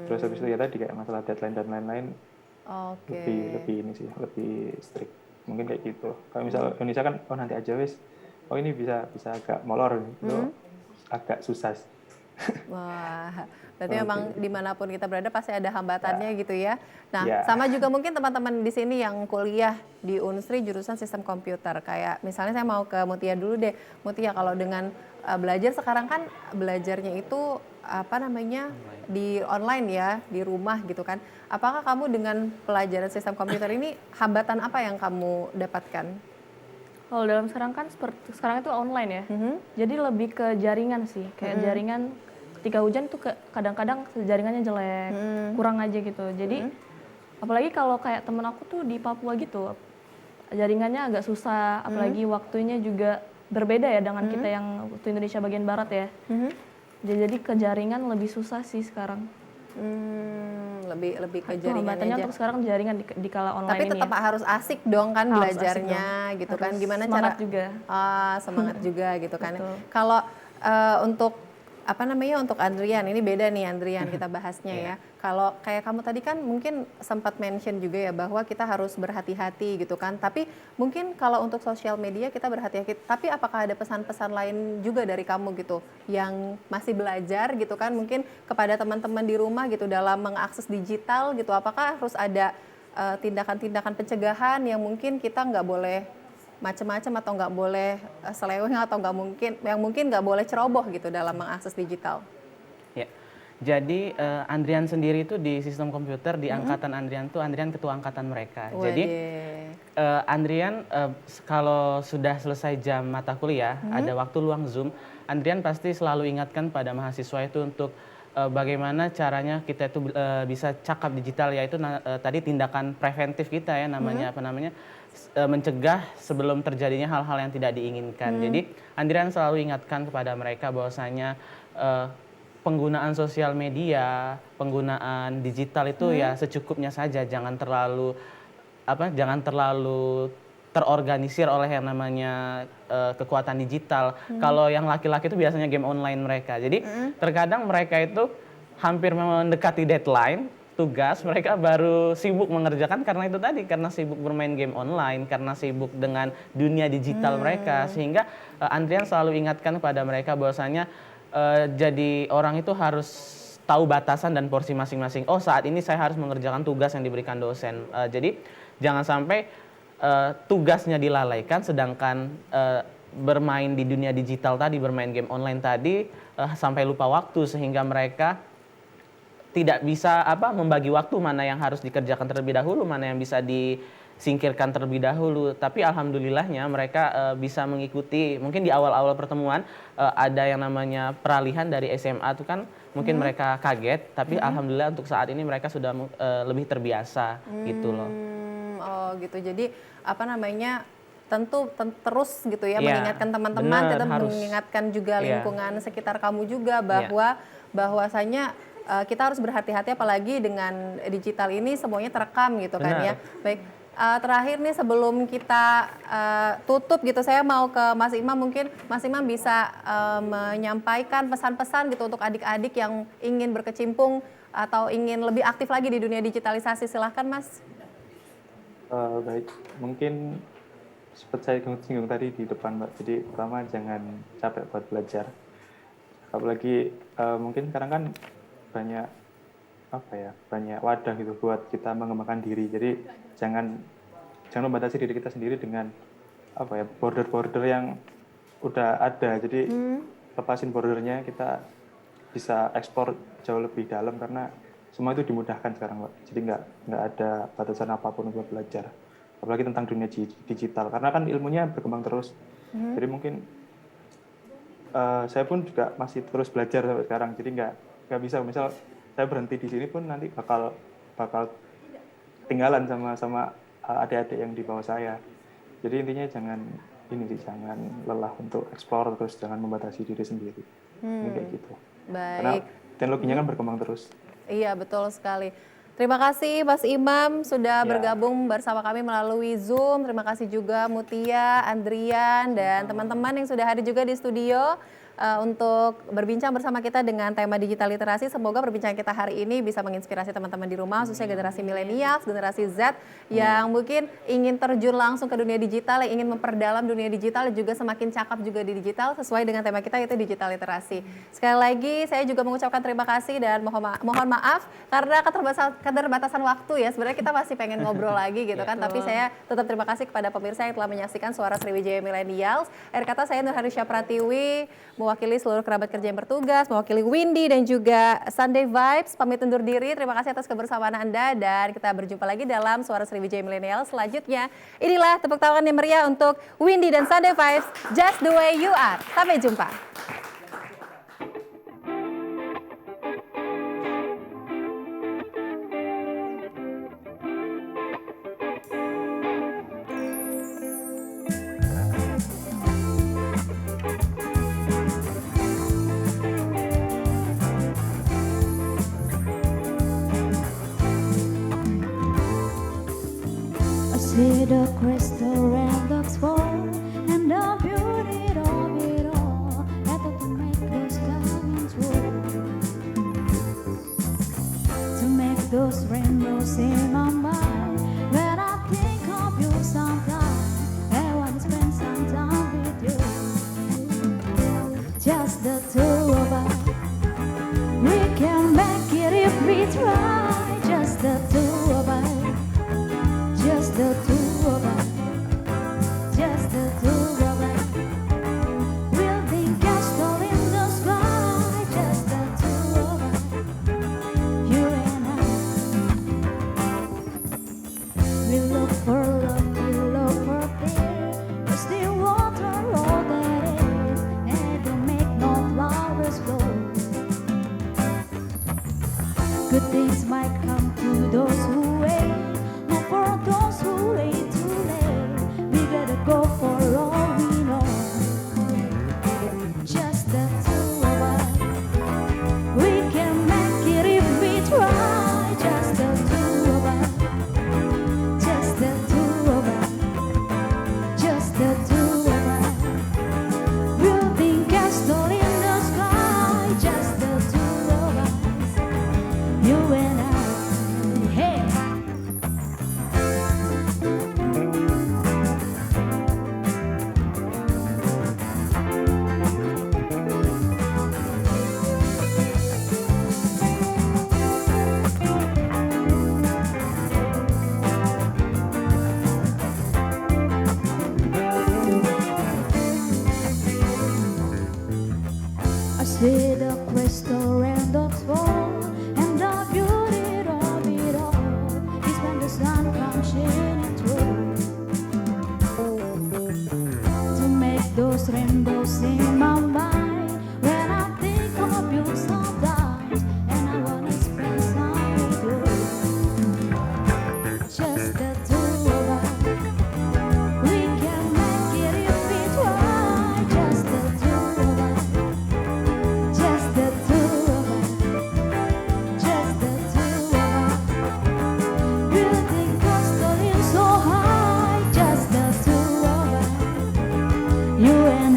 Terus habis itu ya tadi kayak masalah deadline dan lain-lain, lebih ini sih, lebih strict. Mungkin kayak gitu. Kalau misal Indonesia kan, nanti aja wis. Ini bisa agak molor, itu agak susah. Wah, berarti memang dimanapun kita berada pasti ada hambatannya gitu ya. Nah, sama juga mungkin teman-teman di sini yang kuliah di Unsri jurusan sistem komputer. Kayak misalnya saya mau ke Mutia dulu deh. Mutia, kalau dengan belajar sekarang kan belajarnya itu di online ya, di rumah gitu kan. Apakah kamu dengan pelajaran sistem komputer ini hambatan apa yang kamu dapatkan? Kalau dalam sekarang itu online ya. Jadi lebih ke jaringan sih, kayak jaringan ketika hujan tuh kadang-kadang jaringannya jelek, kurang aja gitu. Jadi apalagi kalau kayak temen aku tuh di Papua gitu, jaringannya agak susah, apalagi waktunya juga berbeda ya dengan kita yang waktu Indonesia bagian barat ya. Jadi ke jaringan lebih susah sih sekarang. Lebih ke jaringannya aja. Untuk sekarang jaringan di kala online ini. Tapi tetap harus asik dong kan belajarnya gitu kan. Gimana semangat cara? Juga. Semangat juga gitu kan. Kalau untuk untuk Andrian, ini beda nih Andrian kita bahasnya ya. Kalau kayak kamu tadi kan mungkin sempat mention juga ya bahwa kita harus berhati-hati gitu kan. Tapi mungkin kalau untuk sosial media kita berhati-hati. Tapi apakah ada pesan-pesan lain juga dari kamu gitu yang masih belajar gitu kan? Mungkin kepada teman-teman di rumah gitu dalam mengakses digital gitu. Apakah harus ada tindakan-tindakan pencegahan yang mungkin kita nggak boleh macam-macam atau nggak boleh seleweng atau nggak mungkin nggak boleh ceroboh gitu dalam mengakses digital? Jadi Andrian sendiri itu di sistem komputer di angkatan Andrian tuh Andrian ketua angkatan mereka. Jadi Andrian kalau sudah selesai jam mata kuliah, ada waktu luang Zoom, Andrian pasti selalu ingatkan pada mahasiswa itu untuk bagaimana caranya kita itu bisa cakap digital, yaitu tadi tindakan preventif kita ya namanya mencegah sebelum terjadinya hal-hal yang tidak diinginkan. Jadi Andrian selalu ingatkan kepada mereka bahwasanya penggunaan sosial media, penggunaan digital itu ya secukupnya saja, jangan terlalu terorganisir oleh yang namanya kekuatan digital. Kalau yang laki-laki itu biasanya game online mereka. Jadi terkadang mereka itu hampir mendekati deadline tugas, mereka baru sibuk mengerjakan karena itu tadi, karena sibuk bermain game online, karena sibuk dengan dunia digital mereka. Sehingga Andrian selalu ingatkan kepada mereka bahwasanya jadi orang itu harus tahu batasan dan porsi masing-masing. Oh, saat ini saya harus mengerjakan tugas yang diberikan dosen. Jadi jangan sampai tugasnya dilalaikan, sedangkan bermain di dunia digital tadi, bermain game online tadi sampai lupa waktu, sehingga mereka tidak bisa membagi waktu mana yang harus dikerjakan terlebih dahulu, mana yang bisa disingkirkan terlebih dahulu. Tapi alhamdulillahnya mereka bisa mengikuti. Mungkin di awal-awal pertemuan ada yang namanya peralihan dari SMA itu kan mungkin mereka kaget, tapi alhamdulillah untuk saat ini mereka sudah lebih terbiasa gitu loh. Oh gitu. Jadi tentu terus gitu ya mengingatkan teman-teman, tetap mengingatkan juga lingkungan sekitar kamu juga bahwasanya kita harus berhati-hati, apalagi dengan digital ini semuanya terekam gitu kan ya. Baik. Terakhir nih sebelum kita tutup gitu, saya mau ke Mas Imam, mungkin Mas Imam bisa menyampaikan pesan-pesan gitu untuk adik-adik yang ingin berkecimpung atau ingin lebih aktif lagi di dunia digitalisasi. Silahkan Mas. Baik, mungkin seperti saya singgung tadi di depan Mbak, jadi pertama jangan capek buat belajar. Apalagi mungkin sekarang kan banyak wadah gitu buat kita mengembangkan diri. Jadi jangan membatasi diri kita sendiri dengan border-border yang udah ada. Jadi lepasin bordernya, kita bisa eksplor jauh lebih dalam karena semua itu dimudahkan sekarang, Pak. Jadi nggak ada batasan apapun untuk belajar. Apalagi tentang dunia digital, karena kan ilmunya berkembang terus. Jadi mungkin saya pun juga masih terus belajar sampai sekarang. Jadi nggak bisa, misal saya berhenti di sini pun nanti bakal tinggalan sama adik-adik yang di bawah saya. Jadi intinya jangan lelah untuk eksplor, terus jangan membatasi diri sendiri. Ini kayak gitu. Baik. Karena teknologinya kan berkembang terus. Iya, betul sekali. Terima kasih Mas Imam sudah bergabung bersama kami melalui Zoom. Terima kasih juga Mutia, Andrian, dan teman-teman yang sudah hadir juga di studio untuk berbincang bersama kita dengan tema digital literasi. Semoga perbincangan kita hari ini bisa menginspirasi teman-teman di rumah, khususnya generasi milenial, generasi Z yang mungkin ingin terjun langsung ke dunia digital, yang ingin memperdalam dunia digital dan juga semakin cakap juga di digital sesuai dengan tema kita, yaitu digital literasi. Sekali lagi saya juga mengucapkan terima kasih dan mohon maaf karena keterbatasan waktu ya. Sebenarnya kita masih pengen ngobrol lagi gitu kan, tapi saya tetap terima kasih kepada pemirsa yang telah menyaksikan Suara Sriwijaya Millennials. Akhir kata saya Nurhanisha Pratiwi mewakili seluruh kerabat kerja yang bertugas, mewakili Windy dan juga Sunday Vibes, pamit undur diri. Terima kasih atas kebersamaan Anda dan kita berjumpa lagi dalam Suara Sriwijaya Millennials selanjutnya. Inilah tepuk tangan yang meriah untuk Windy dan Sunday Vibes, Just the Way You Are. Sampai jumpa. See the crystal rain looks full and the beauty of it all. see the crystal rainbows fall, and the beauty of it all is when the sun comes shining through to make those rainbows in my mind. When I think of you sometimes, and I wanna spend time with you, just the two of us. We can make it if we try, just the two of us. Just the two of us, just the two of us. Building castle in so high, just the two of us. You and